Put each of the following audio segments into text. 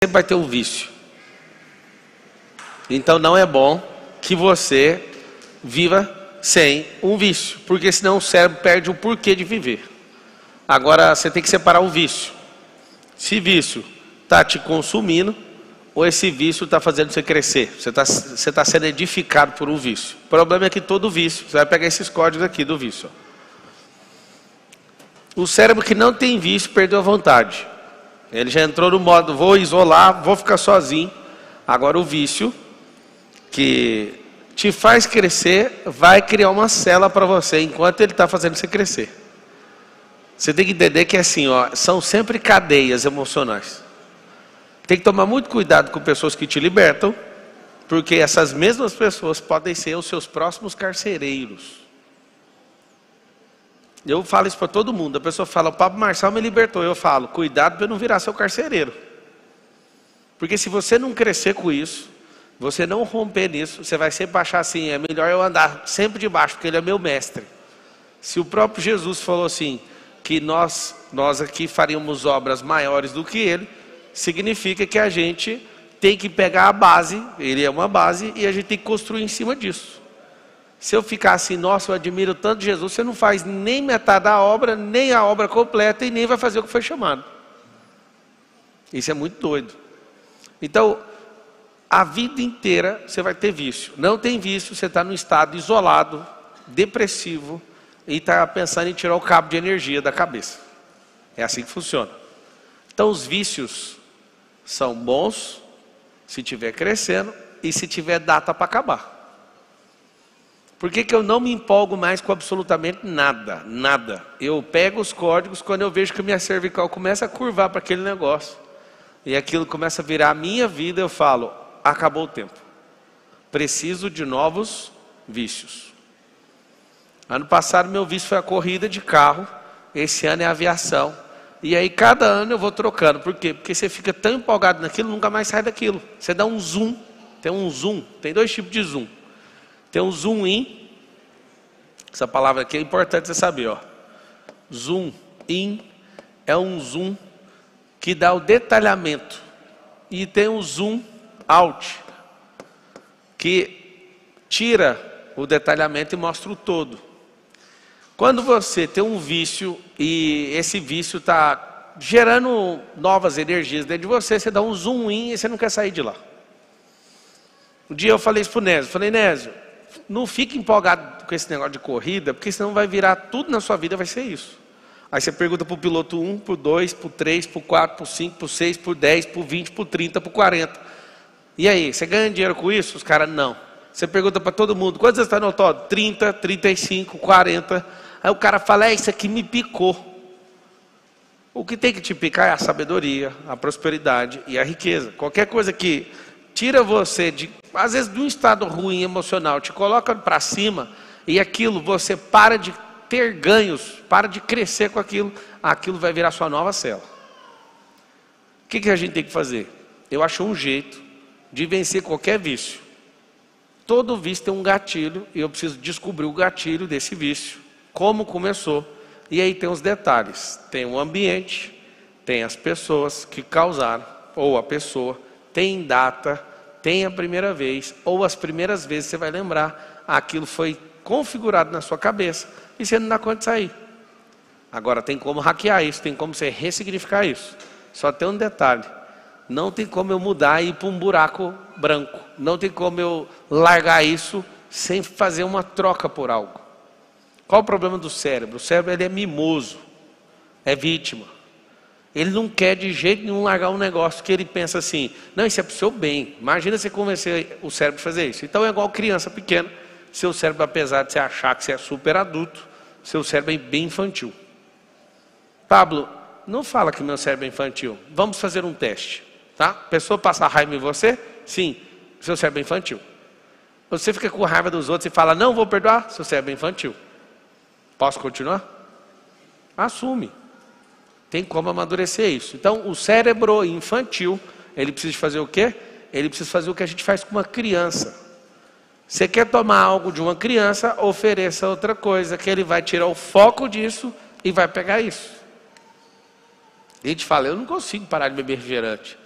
sempre vai ter um vício. Então não é bom que você viva sem um vício, porque senão o cérebro perde o porquê de viver. Agora você tem que separar o vício. Se vício está te consumindo, ou esse vício está fazendo você crescer. Você tá sendo edificado por um vício. O problema é que todo vício, você vai pegar esses códigos aqui do vício. O cérebro que não tem vício perdeu a vontade. Ele já entrou no modo, vou isolar, vou ficar sozinho. Agora o vício, que te faz crescer, vai criar uma cela para você, enquanto ele está fazendo você crescer. Você tem que entender que assim, ó, são sempre cadeias emocionais. Tem que tomar muito cuidado com pessoas que te libertam, porque essas mesmas pessoas podem ser os seus próximos carcereiros. Eu falo isso para todo mundo. A pessoa fala, o Pablo Marçal me libertou. Eu falo, cuidado para eu não virar seu carcereiro. Porque se você não crescer com isso, você não romper nisso, você vai sempre achar assim, é melhor eu andar sempre de baixo, porque ele é meu mestre. Se o próprio Jesus falou assim, que nós aqui faríamos obras maiores do que ele, significa que a gente tem que pegar a base, ele é uma base, e a gente tem que construir em cima disso. Se eu ficar assim, nossa, eu admiro tanto Jesus, você não faz nem metade da obra, nem a obra completa, e nem vai fazer o que foi chamado. Isso é muito doido. Então, a vida inteira você vai ter vício. Não tem vício, você está num estado isolado, depressivo, e está pensando em tirar o cabo de energia da cabeça. É assim que funciona. Então os vícios são bons se estiver crescendo e se tiver data para acabar. Por que eu não me empolgo mais com absolutamente nada? Nada. Eu pego os códigos quando eu vejo que a minha cervical começa a curvar para aquele negócio. E aquilo começa a virar a minha vida, eu falo, acabou o tempo. Preciso de novos vícios. Ano passado meu vício foi a corrida de carro, esse ano é a aviação. E aí cada ano eu vou trocando. Por quê? Porque você fica tão empolgado naquilo, nunca mais sai daquilo. Você dá um zoom. Tem um zoom, tem dois tipos de zoom. Tem um zoom in. Essa palavra aqui é importante você saber, ó. Zoom in é um zoom que dá o detalhamento. E tem um zoom out, que tira o detalhamento e mostra o todo. Quando você tem um vício e esse vício está gerando novas energias dentro de você, você dá um zoom in e você não quer sair de lá. Um dia eu falei isso para o Nésio, falei, Nésio, não fique empolgado com esse negócio de corrida, porque senão vai virar tudo na sua vida, vai ser isso. Aí você pergunta para o piloto 1, para o 2, para o 3, para o 4, para o 5, para o 6, para o 10, para o 20, para o 30, para o 40. E aí, você ganha dinheiro com isso? Os caras, não. Você pergunta para todo mundo, quantos você está no autódromo? 30, 35, 40. Aí o cara fala, isso aqui me picou. O que tem que te picar é a sabedoria, a prosperidade e a riqueza. Qualquer coisa que tira você, às vezes, de um estado ruim emocional, te coloca para cima, e aquilo, você para de ter ganhos, para de crescer com aquilo, aquilo vai virar sua nova cela. O que a gente tem que fazer? Eu acho um jeito de vencer qualquer vício. Todo vício tem um gatilho, e eu preciso descobrir o gatilho desse vício. Como começou, e aí tem os detalhes, tem o ambiente, tem as pessoas que causaram, ou a pessoa, tem data, tem a primeira vez, ou as primeiras vezes você vai lembrar, aquilo foi configurado na sua cabeça, e você não dá conta de sair. Agora tem como hackear isso, tem como você ressignificar isso, só tem um detalhe, não tem como eu mudar e ir para um buraco branco, não tem como eu largar isso sem fazer uma troca por algo. Qual o problema do cérebro? O cérebro ele é mimoso, é vítima. Ele não quer de jeito nenhum largar um negócio que ele pensa assim, não, isso é para o seu bem. Imagina você convencer o cérebro a fazer isso. Então é igual criança pequena, seu cérebro, apesar de você achar que você é super adulto, seu cérebro é bem infantil. Pablo, não fala que meu cérebro é infantil. Vamos fazer um teste, tá? A pessoa passa raiva em você? Sim, seu cérebro é infantil. Você fica com raiva dos outros e fala, não vou perdoar? Seu cérebro é infantil. Posso continuar? Assume. Tem como amadurecer isso. Então, o cérebro infantil, ele precisa de fazer o quê? Ele precisa fazer o que a gente faz com uma criança. Você quer tomar algo de uma criança, ofereça outra coisa, que ele vai tirar o foco disso e vai pegar isso. A gente fala, eu não consigo parar de beber refrigerante.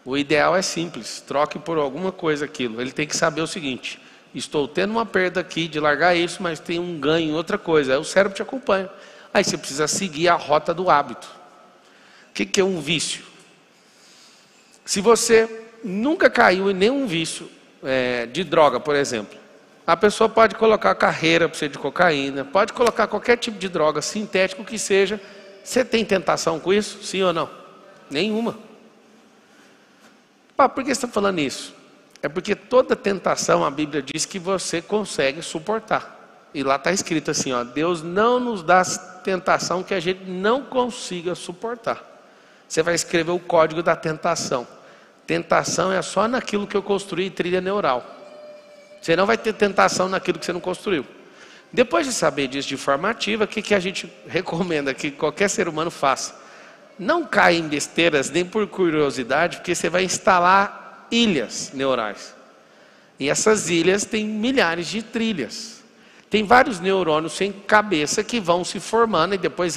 O ideal é simples, troque por alguma coisa aquilo. Ele tem que saber o seguinte: estou tendo uma perda aqui de largar isso, mas tem um ganho em outra coisa. Aí o cérebro te acompanha. Aí você precisa seguir a rota do hábito. O que é um vício? Se você nunca caiu em nenhum vício de droga, por exemplo, a pessoa pode colocar carreira para você de cocaína, pode colocar qualquer tipo de droga, sintético que seja. Você tem tentação com isso? Sim ou não? Nenhuma. Por que você está falando isso? É porque toda tentação, a Bíblia diz que você consegue suportar. E lá está escrito assim, ó, Deus não nos dá tentação que a gente não consiga suportar. Você vai escrever o código da tentação. Tentação é só naquilo que eu construí trilha neural. Você não vai ter tentação naquilo que você não construiu. Depois de saber disso de forma ativa, o que a gente recomenda que qualquer ser humano faça? Não caia em besteiras nem por curiosidade, porque você vai instalar ilhas neurais. E essas ilhas têm milhares de trilhas. Tem vários neurônios sem cabeça que vão se formando e depois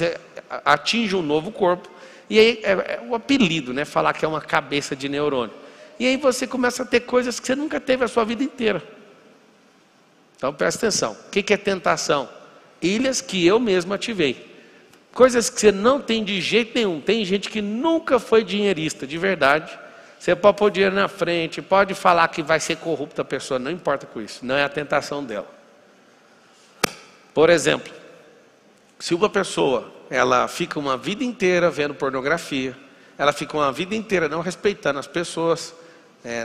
atinge um novo corpo. E aí é o apelido, né? Falar que é uma cabeça de neurônio. E aí você começa a ter coisas que você nunca teve a sua vida inteira. Então presta atenção. O que é tentação? Ilhas que eu mesmo ativei. Coisas que você não tem de jeito nenhum. Tem gente que nunca foi dinheirista, de verdade. Você pode pôr dinheiro na frente, pode falar que vai ser corrupta a pessoa, não importa com isso. Não é a tentação dela. Por exemplo, se uma pessoa, ela fica uma vida inteira vendo pornografia, ela fica uma vida inteira não respeitando as pessoas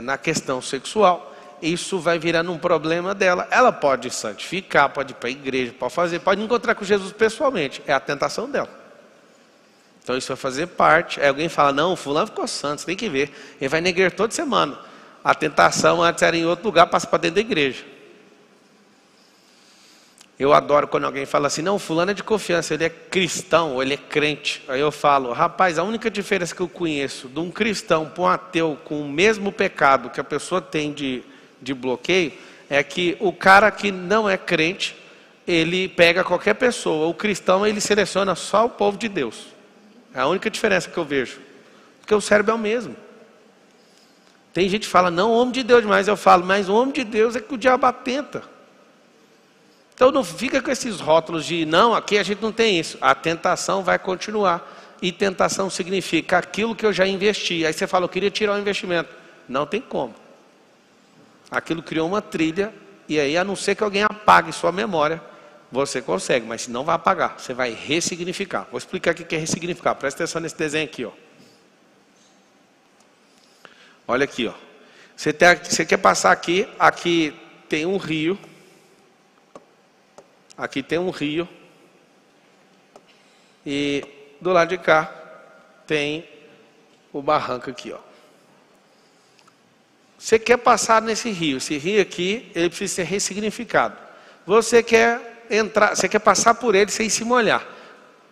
na questão sexual, isso vai virando um problema dela. Ela pode santificar, pode ir para a igreja, pode encontrar com Jesus pessoalmente. É a tentação dela. Então isso vai fazer parte. Aí alguém fala, não, fulano ficou santo, você tem que ver. Ele vai na igreja toda semana. A tentação antes era em outro lugar, passa para dentro da igreja. Eu adoro quando alguém fala assim, não, fulano é de confiança, ele é cristão, ou ele é crente. Aí eu falo, rapaz, a única diferença que eu conheço de um cristão para um ateu com o mesmo pecado que a pessoa tem de bloqueio, é que o cara que não é crente, ele pega qualquer pessoa. O cristão, ele seleciona só o povo de Deus. É a única diferença que eu vejo. Porque o cérebro é o mesmo. Tem gente que fala, não, homem de Deus demais. Eu falo, mas o homem de Deus é que o diabo atenta. Então não fica com esses rótulos de, não, aqui a gente não tem isso. A tentação vai continuar. E tentação significa aquilo que eu já investi. Aí você fala, eu queria tirar o investimento. Não tem como. Aquilo criou uma trilha, e aí a não ser que alguém apague sua memória, você consegue, mas não vai apagar, você vai ressignificar. Vou explicar o que é ressignificar, presta atenção nesse desenho aqui, ó. Olha aqui, ó. Você quer passar aqui, aqui tem um rio, aqui tem um rio, e do lado de cá tem o barranco aqui, ó. Você quer passar nesse rio, esse rio aqui, ele precisa ser ressignificado. Você quer entrar, você quer passar por ele sem se molhar.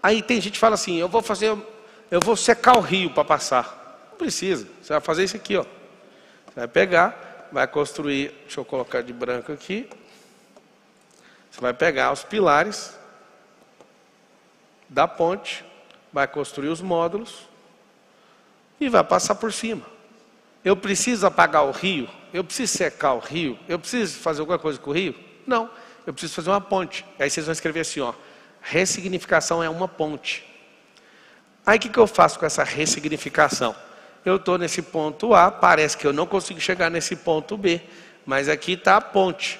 Aí tem gente que fala assim, eu vou secar o rio para passar. Não precisa, você vai fazer isso aqui, ó. Você vai pegar, vai construir, deixa eu colocar de branco aqui. Você vai pegar os pilares da ponte, vai construir os módulos e vai passar por cima. Eu preciso apagar o rio? Eu preciso secar o rio? Eu preciso fazer alguma coisa com o rio? Não, eu preciso fazer uma ponte. Aí vocês vão escrever assim, ó, ressignificação é uma ponte. Aí o que eu faço com essa ressignificação? Eu estou nesse ponto A, parece que eu não consigo chegar nesse ponto B, mas aqui está a ponte.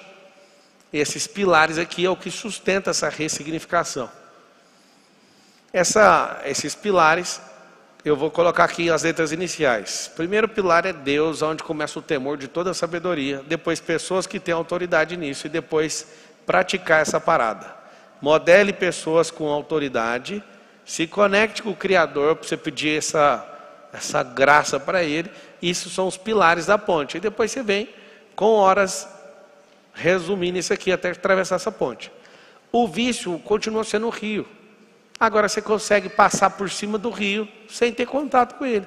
Esses pilares aqui é o que sustenta essa ressignificação. Esses pilares, eu vou colocar aqui as letras iniciais. Primeiro pilar é Deus, onde começa o temor de toda a sabedoria. Depois pessoas que têm autoridade nisso. E depois praticar essa parada. Modele pessoas com autoridade. Se conecte com o Criador para você pedir essa graça para Ele. Isso são os pilares da ponte. E depois você vem com horas resumindo isso aqui até atravessar essa ponte. O vício continua sendo o rio. Agora você consegue passar por cima do rio sem ter contato com ele.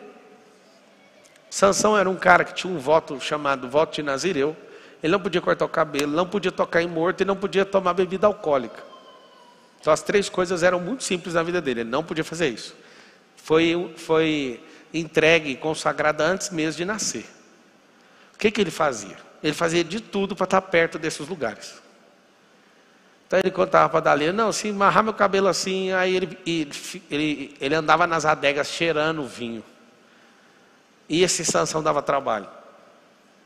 Sansão era um cara que tinha um voto chamado voto de Nazireu. Ele não podia cortar o cabelo, não podia tocar em morto e não podia tomar bebida alcoólica. Então as três coisas eram muito simples na vida dele. Ele não podia fazer isso. Foi entregue e consagrada antes mesmo de nascer. O que ele fazia? Ele fazia de tudo para estar perto desses lugares. Então ele contava para a Dalila, não, se amarrar meu cabelo assim, aí ele andava nas adegas cheirando o vinho. E esse Sansão dava trabalho.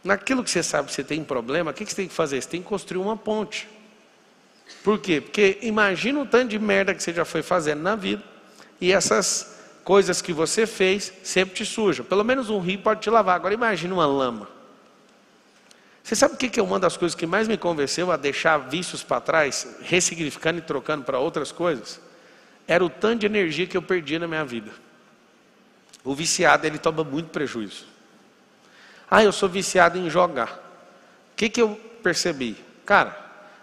Naquilo que você sabe que você tem problema, o que você tem que fazer? Você tem que construir uma ponte. Por quê? Porque imagina o tanto de merda que você já foi fazendo na vida, e essas coisas que você fez sempre te sujam. Pelo menos um rio pode te lavar. Agora imagina uma lama. Você sabe o que é uma das coisas que mais me convenceu a deixar vícios para trás, ressignificando e trocando para outras coisas? Era o tanto de energia que eu perdia na minha vida. O viciado, ele toma muito prejuízo. Ah, eu sou viciado em jogar. O que eu percebi? Cara,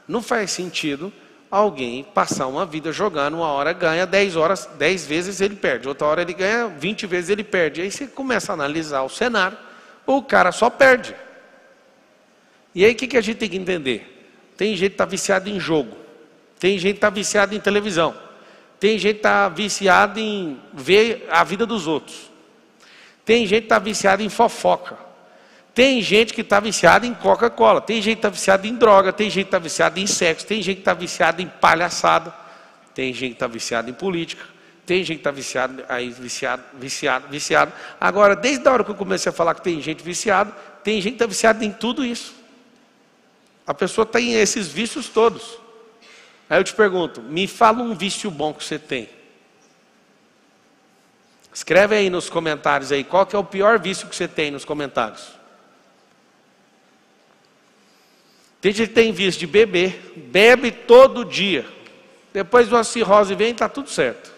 não faz sentido alguém passar uma vida jogando, uma hora ganha, 10 vezes ele perde. Outra hora ele ganha, 20 vezes ele perde. Aí você começa a analisar o cenário, o cara só perde. E aí o que a gente tem que entender? Tem gente que está viciado em jogo. Tem gente que está viciado em televisão. Tem gente que está viciado em ver a vida dos outros. Tem gente que está viciado em fofoca. Tem gente que está viciada em Coca-Cola. Tem gente que está viciada em droga. Tem gente que está viciada em sexo. Tem gente que está viciada em palhaçada. Tem gente que está viciada em política. Tem gente que está viciado. Agora, desde a hora que eu comecei a falar que tem gente viciada, tem gente que está viciada em tudo isso. A pessoa tem esses vícios todos. Aí eu te pergunto, me fala um vício bom que você tem. Escreve aí nos comentários aí, qual que é o pior vício que você tem nos comentários. Tem gente que tem vício de beber, bebe todo dia. Depois de uma cirrose vem, está tudo certo.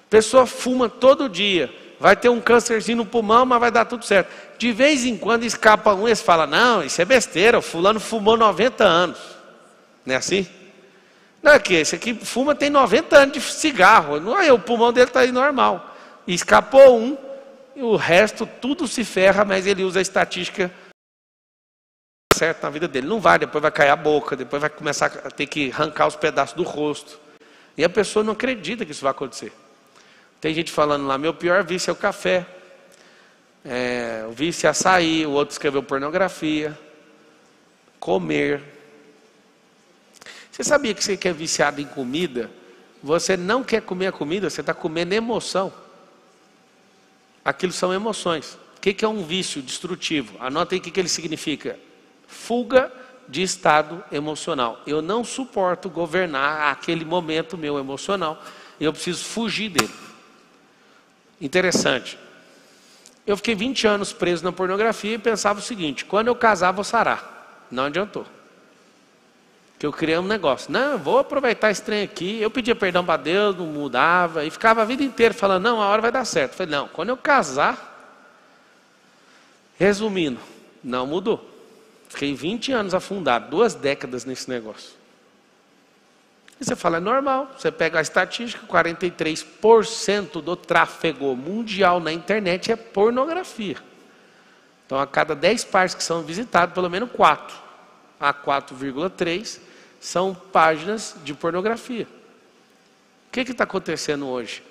A pessoa fuma todo dia, vai ter um câncerzinho no pulmão, mas vai dar tudo certo. De vez em quando escapa um e eles falam, não, isso é besteira, o fulano fumou 90 anos. Não é assim? Não é que esse aqui fuma tem 90 anos de cigarro, não é, o pulmão dele está aí normal. E escapou um, e o resto tudo se ferra, mas ele usa a estatística certo na vida dele. Não vai, depois vai cair a boca, depois vai começar a ter que arrancar os pedaços do rosto. E a pessoa não acredita que isso vai acontecer. Tem gente falando lá, meu pior vício é o café. O vício é açaí, o outro escreveu pornografia. Comer. Você sabia que você que é viciado em comida, você não quer comer a comida, você está comendo emoção. Aquilo são emoções. O que é um vício destrutivo? Anota aí o que ele significa. Fuga de estado emocional. Eu não suporto governar aquele momento meu emocional. Eu preciso fugir dele. Interessante. Eu fiquei 20 anos preso na pornografia e pensava o seguinte, quando eu casar vou sarar. Não adiantou. Que eu criei um negócio. Não, eu vou aproveitar esse trem aqui. Eu pedia perdão para Deus, não mudava. E ficava a vida inteira falando, não, a hora vai dar certo. Eu falei, não, quando eu casar... Resumindo, não mudou. Fiquei 20 anos afundado, 2 décadas nesse negócio. E você fala, é normal. Você pega a estatística, 43% do tráfego mundial na internet é pornografia. Então, a cada 10 páginas que são visitadas, pelo menos 4, a 4,3, são páginas de pornografia. O que está acontecendo hoje?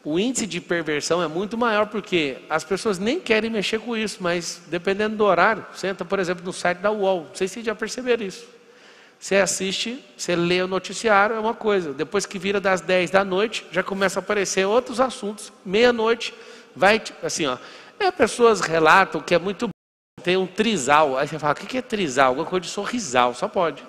O índice de perversão é muito maior porque as pessoas nem querem mexer com isso, mas dependendo do horário, você entra, por exemplo, no site da UOL, não sei se vocês já perceberam isso. Você assiste, você lê o noticiário, é uma coisa. Depois que vira das 10 da noite, já começa a aparecer outros assuntos. Meia-noite, vai assim, ó. Pessoas relatam que é muito bom, tem um trisal. Aí você fala, o que é trisal? Alguma coisa de sorrisal, só pode.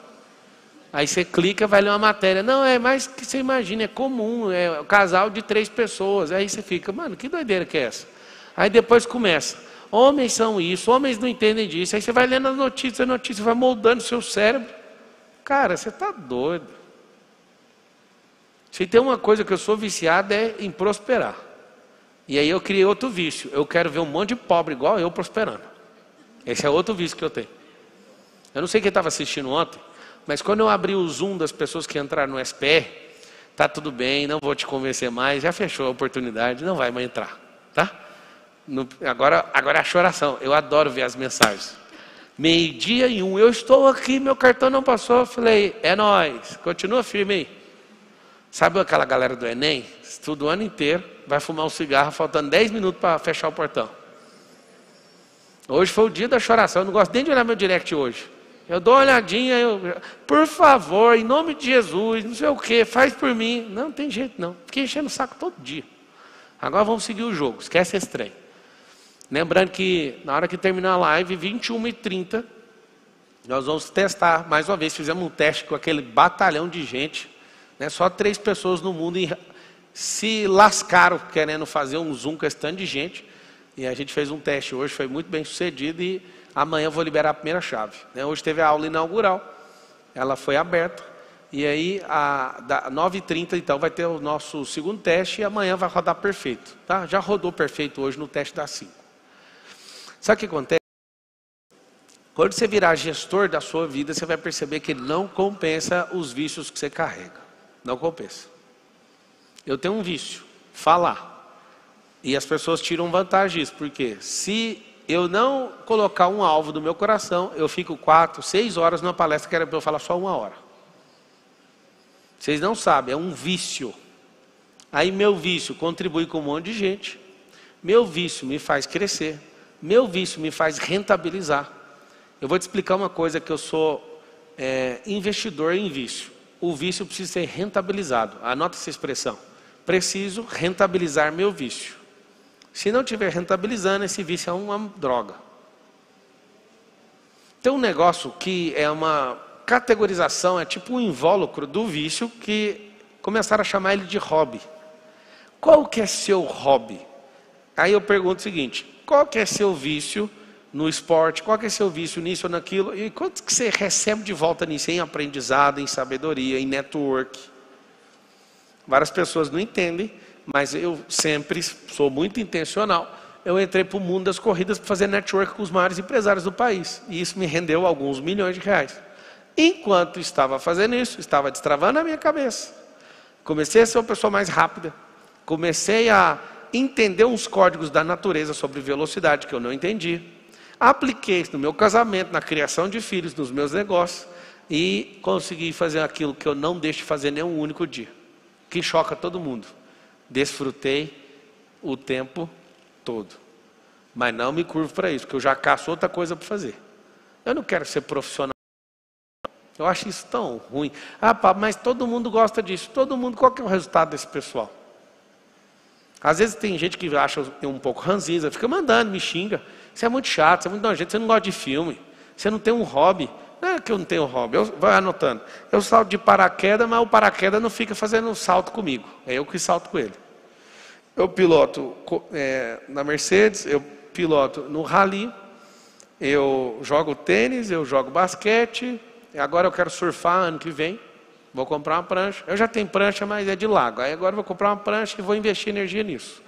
Aí você clica, vai ler uma matéria. Não, é mais que você imagina, é comum, é um casal de 3 pessoas. Aí você fica, mano, que doideira que é essa? Aí depois começa, homens são isso, homens não entendem disso. Aí você vai lendo as notícias, a notícia vai moldando o seu cérebro. Cara, você está doido. Se tem uma coisa que eu sou viciado é em prosperar. E aí eu criei outro vício. Eu quero ver um monte de pobre igual eu prosperando. Esse é outro vício que eu tenho. Eu não sei quem estava assistindo ontem, mas quando eu abri o Zoom das pessoas que entraram no SPR, tá tudo bem, não vou te convencer mais, já fechou a oportunidade, não vai mais entrar, tá? Agora é a choração, eu adoro ver as mensagens. 12:01, eu estou aqui, meu cartão não passou, eu falei, é nóis, continua firme aí. Sabe aquela galera do Enem? Estuda o ano inteiro, vai fumar um cigarro faltando 10 minutos para fechar o portão. Hoje foi o dia da choração, eu não gosto nem de olhar meu direct hoje. Eu dou uma olhadinha, por favor, em nome de Jesus, não sei o que, faz por mim. Não tem jeito não, fiquei enchendo o saco todo dia. Agora vamos seguir o jogo, esquece esse trem. Lembrando que na hora que terminar a live, 21h30, nós vamos testar, mais uma vez, fizemos um teste com aquele batalhão de gente, né? Só 3 pessoas no mundo se lascaram querendo fazer um Zoom com esse tanto de gente. E a gente fez um teste hoje, foi muito bem sucedido e amanhã eu vou liberar a primeira chave. Hoje teve a aula inaugural, ela foi aberta. E aí, da 9h30, então, vai ter o nosso segundo teste e amanhã vai rodar perfeito. Tá? Já rodou perfeito hoje no teste das 5. Sabe o que acontece? Quando você virar gestor da sua vida, você vai perceber que não compensa os vícios que você carrega. Não compensa. Eu tenho um vício, falar. E as pessoas tiram vantagem disso, porque se eu não colocar um alvo no meu coração, eu fico 4, 6 horas numa palestra que era para eu falar só 1 hora. Vocês não sabem, é um vício. Aí meu vício contribui com um monte de gente. Meu vício me faz crescer. Meu vício me faz rentabilizar. Eu vou te explicar uma coisa que eu sou investidor em vício. O vício precisa ser rentabilizado. Anota essa expressão. Preciso rentabilizar meu vício. Se não estiver rentabilizando, esse vício é uma droga. Tem um negócio que é uma categorização, é tipo um invólucro do vício, que começaram a chamar ele de hobby. Qual que é seu hobby? Aí eu pergunto o seguinte, qual que é seu vício no esporte? Qual que é seu vício nisso ou naquilo? E quanto que você recebe de volta nisso? Em aprendizado, em sabedoria, em network. Várias pessoas não entendem, mas eu sempre sou muito intencional. Eu entrei para o mundo das corridas para fazer network com os maiores empresários do país. E isso me rendeu alguns milhões de reais. Enquanto estava fazendo isso, estava destravando a minha cabeça. Comecei a ser uma pessoa mais rápida. Comecei a entender uns códigos da natureza sobre velocidade que eu não entendi. Apliquei isso no meu casamento, na criação de filhos, nos meus negócios. E consegui fazer aquilo que eu não deixo de fazer nem um único dia. Que choca todo mundo. Desfrutei o tempo todo. Mas não me curvo para isso, porque eu já caço outra coisa para fazer. Eu não quero ser profissional. Eu acho isso tão ruim. Ah, pá, mas todo mundo gosta disso. Todo mundo, qual que é o resultado desse pessoal? Às vezes tem gente que acha um pouco ranzinza, fica mandando, me xinga. Isso é muito chato, isso é muito nojento, você não gosta de filme. Você não tem um hobby. Não é que eu não tenho hobby, vai anotando. Eu salto de paraquedas, mas o paraquedas não fica fazendo salto comigo. É eu que salto com ele. Eu piloto na Mercedes, eu piloto no rally, eu jogo tênis, eu jogo basquete, agora eu quero surfar ano que vem, vou comprar uma prancha. Eu já tenho prancha, mas é de lago. Aí agora eu vou comprar uma prancha e vou investir energia nisso.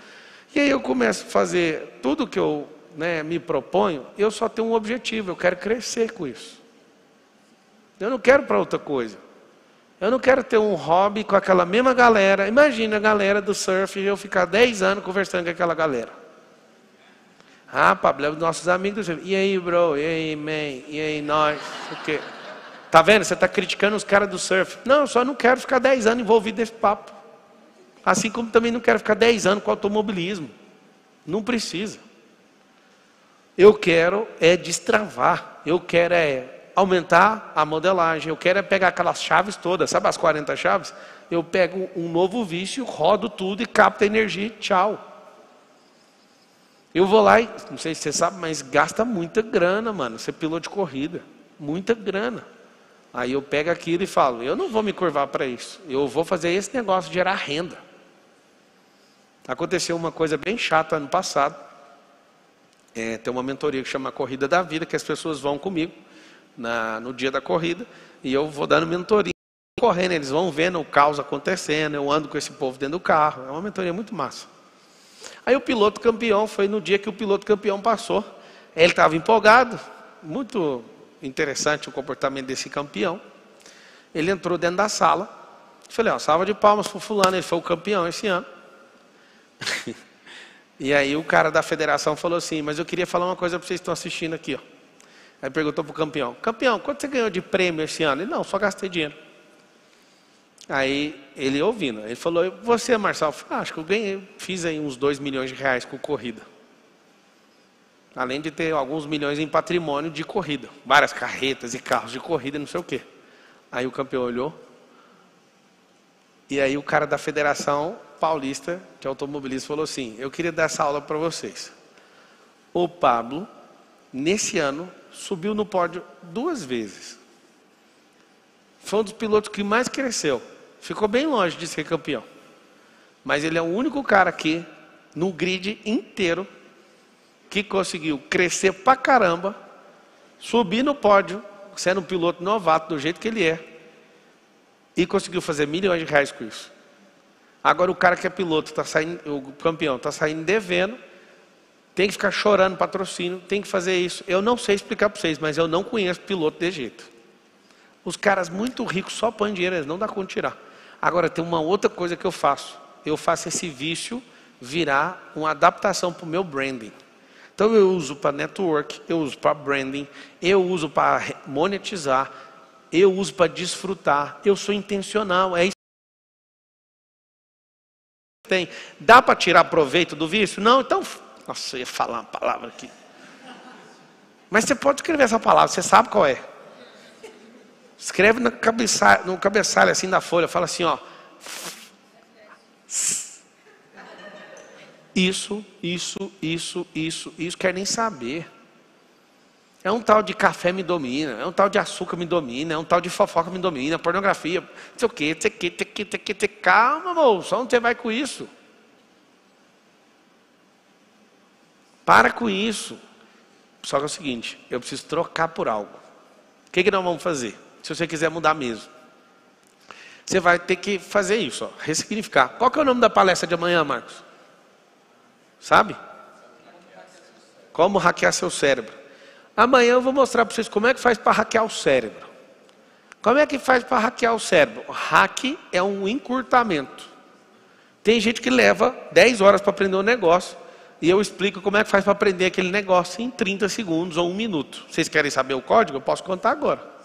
E aí eu começo a fazer tudo que eu me proponho, eu só tenho um objetivo, eu quero crescer com isso. Eu não quero para outra coisa. Eu não quero ter um hobby com aquela mesma galera. Imagina a galera do surf e eu ficar 10 anos conversando com aquela galera. Ah, Pablo, é os nossos amigos do surf. E aí, bro? E aí, man? E aí, nós? O quê? Tá vendo? Você está criticando os caras do surf. Não, eu só não quero ficar 10 anos envolvido nesse papo. Assim como também não quero ficar 10 anos com automobilismo. Não precisa. Eu quero destravar. Eu quero aumentar a modelagem. Eu quero pegar aquelas chaves todas. Sabe as 40 chaves? Eu pego um novo vício, rodo tudo e capto a energia e tchau. Eu vou lá e, não sei se você sabe, mas gasta muita grana, mano. Ser piloto de corrida. Muita grana. Aí eu pego aquilo e falo, eu não vou me curvar para isso. Eu vou fazer esse negócio gerar renda. Aconteceu uma coisa bem chata ano passado. Tem uma mentoria que chama Corrida da Vida, que as pessoas vão comigo no dia da corrida, e eu vou dando mentoria, correndo, eles vão vendo o caos acontecendo, eu ando com esse povo dentro do carro, é uma mentoria muito massa. Aí o piloto campeão, foi no dia que o piloto campeão passou, ele estava empolgado, muito interessante o comportamento desse campeão. Ele entrou dentro da sala, falei, salva de palmas para o fulano, ele foi o campeão esse ano. E aí o cara da federação falou assim, mas eu queria falar uma coisa para vocês que estão assistindo aqui, ó. Aí perguntou para o campeão, campeão, quanto você ganhou de prêmio esse ano? Ele, não, só gastei dinheiro. Aí ele ouvindo, ele falou, e você, Marcelo? Eu falei, acho que eu ganhei, fiz aí uns 2 milhões de reais com corrida. Além de ter alguns milhões em patrimônio de corrida. Várias carretas e carros de corrida, não sei o quê. Aí o campeão olhou. E aí o cara da Federação Paulista de Automobilismo falou assim, eu queria dar essa aula para vocês. O Pablo, nesse ano, subiu no pódio 2 vezes. Foi um dos pilotos que mais cresceu. Ficou bem longe de ser campeão. Mas ele é o único cara aqui, no grid inteiro, que conseguiu crescer pra caramba, subir no pódio, sendo um piloto novato do jeito que ele é, e conseguiu fazer milhões de reais com isso. Agora o cara que é piloto, tá saindo, o campeão, está saindo devendo, tem que ficar chorando patrocínio, tem que fazer isso. Eu não sei explicar para vocês, mas eu não conheço piloto de jeito. Os caras muito ricos só põem dinheiro, eles não dá conta de tirar. Agora tem uma outra coisa que eu faço. Eu faço esse vício virar uma adaptação para o meu branding. Então eu uso para network, eu uso para branding, eu uso para monetizar, eu uso para desfrutar. Eu sou intencional, é isso. Tem. Dá para tirar proveito do vício? Não, então... Nossa, eu ia falar uma palavra aqui. Mas você pode escrever essa palavra, você sabe qual é. Escreve no cabeçalho assim da folha, fala assim, ó. Isso, quer nem saber. É um tal de café me domina, é um tal de açúcar me domina, é um tal de fofoca me domina, pornografia, não sei o quê, calma, moço, onde você vai com isso? Para com isso. Só que é o seguinte, eu preciso trocar por algo. O que nós vamos fazer? Se você quiser mudar mesmo. Você vai ter que fazer isso, ó, ressignificar. Qual que é o nome da palestra de amanhã, Marcos? Sabe? Como hackear seu cérebro. Amanhã eu vou mostrar para vocês como é que faz para hackear o cérebro. Como é que faz para hackear o cérebro? O hack é um encurtamento. Tem gente que leva 10 horas para aprender um negócio. E eu explico como é que faz para aprender aquele negócio em 30 segundos ou 1 minuto. Vocês querem saber o código? Eu posso contar agora.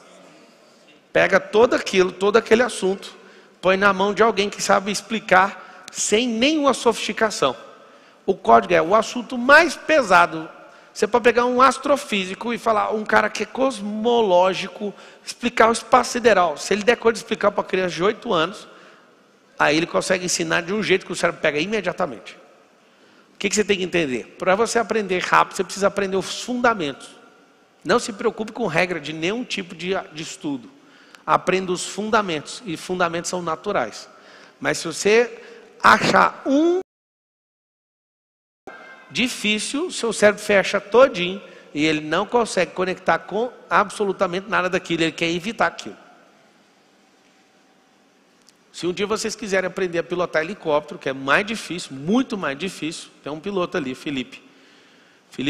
Pega todo aquele assunto, põe na mão de alguém que sabe explicar sem nenhuma sofisticação. O código é o assunto mais pesado. Você pode pegar um astrofísico e falar, um cara que é cosmológico, explicar o espaço sideral. Se ele der conta de explicar para uma criança de 8 anos, aí ele consegue ensinar de um jeito que o cérebro pega imediatamente. O que você tem que entender? Para você aprender rápido, você precisa aprender os fundamentos. Não se preocupe com regra de nenhum tipo de estudo. Aprenda os fundamentos. E fundamentos são naturais. Mas se você achar um difícil, seu cérebro fecha todinho e ele não consegue conectar com absolutamente nada daquilo. Ele quer evitar aquilo. Se um dia vocês quiserem aprender a pilotar helicóptero, que é mais difícil, muito mais difícil, tem um piloto ali, Felipe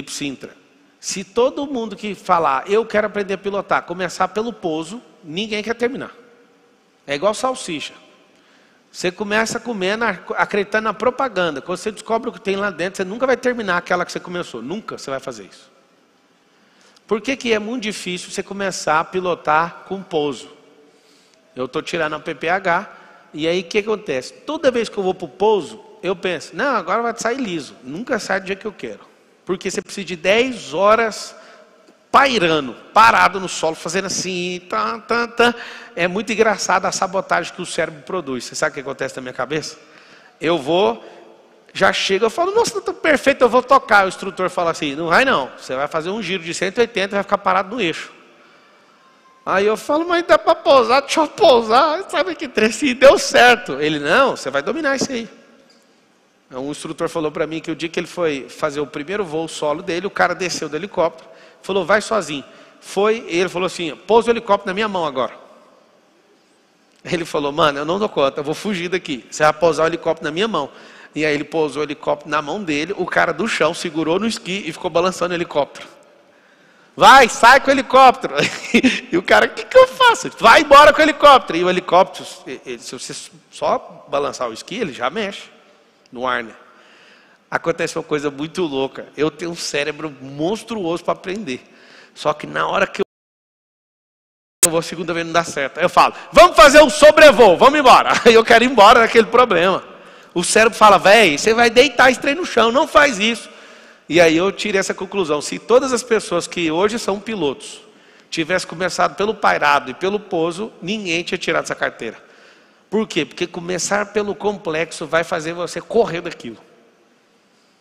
Sintra. Se todo mundo que falar, eu quero aprender a pilotar, começar pelo pouso, ninguém quer terminar. É igual salsicha. Você começa comendo, acreditando na propaganda. Quando você descobre o que tem lá dentro, você nunca vai terminar aquela que você começou. Nunca você vai fazer isso. Por que é muito difícil você começar a pilotar com pouso? Eu estou tirando a PPH. E aí o que acontece? Toda vez que eu vou para o pouso, eu penso, não, agora vai sair liso. Nunca sai do jeito que eu quero. Porque você precisa de 10 horas pairando, parado no solo, fazendo assim, É muito engraçado a sabotagem que o cérebro produz. Você sabe o que acontece na minha cabeça? Eu vou, já chego, eu falo, nossa, tá perfeito, eu vou tocar. O instrutor fala assim, não vai não, você vai fazer um giro de 180 e vai ficar parado no eixo. Aí eu falo, mas dá para pousar, deixa eu pousar, sabe que trecinho, deu certo. Ele, não, você vai dominar isso aí. Um instrutor falou para mim que o dia que ele foi fazer o primeiro voo solo dele, o cara desceu do helicóptero, falou, vai sozinho. Foi, e ele falou assim, pousa o helicóptero na minha mão agora. Ele falou, mano, eu não dou conta, eu vou fugir daqui. Você vai pousar o helicóptero na minha mão. E aí ele pousou o helicóptero na mão dele, o cara do chão segurou no esqui e ficou balançando o helicóptero. Vai, sai com o helicóptero. E o cara, o que eu faço? Vai embora com o helicóptero. E o helicóptero, se você só balançar o esqui, ele já mexe no ar, né? Acontece uma coisa muito louca. Eu tenho um cérebro monstruoso para aprender. Só que na hora que eu vou segunda vez, não dá certo. Aí eu falo, vamos fazer um sobrevoo, vamos embora. Aí eu quero ir embora daquele problema. O cérebro fala, velho, você vai deitar esse trem no chão, não faz isso. E aí eu tirei essa conclusão. Se todas as pessoas que hoje são pilotos tivessem começado pelo pairado e pelo pouso, ninguém tinha tirado essa carteira. Por quê? Porque começar pelo complexo vai fazer você correr daquilo.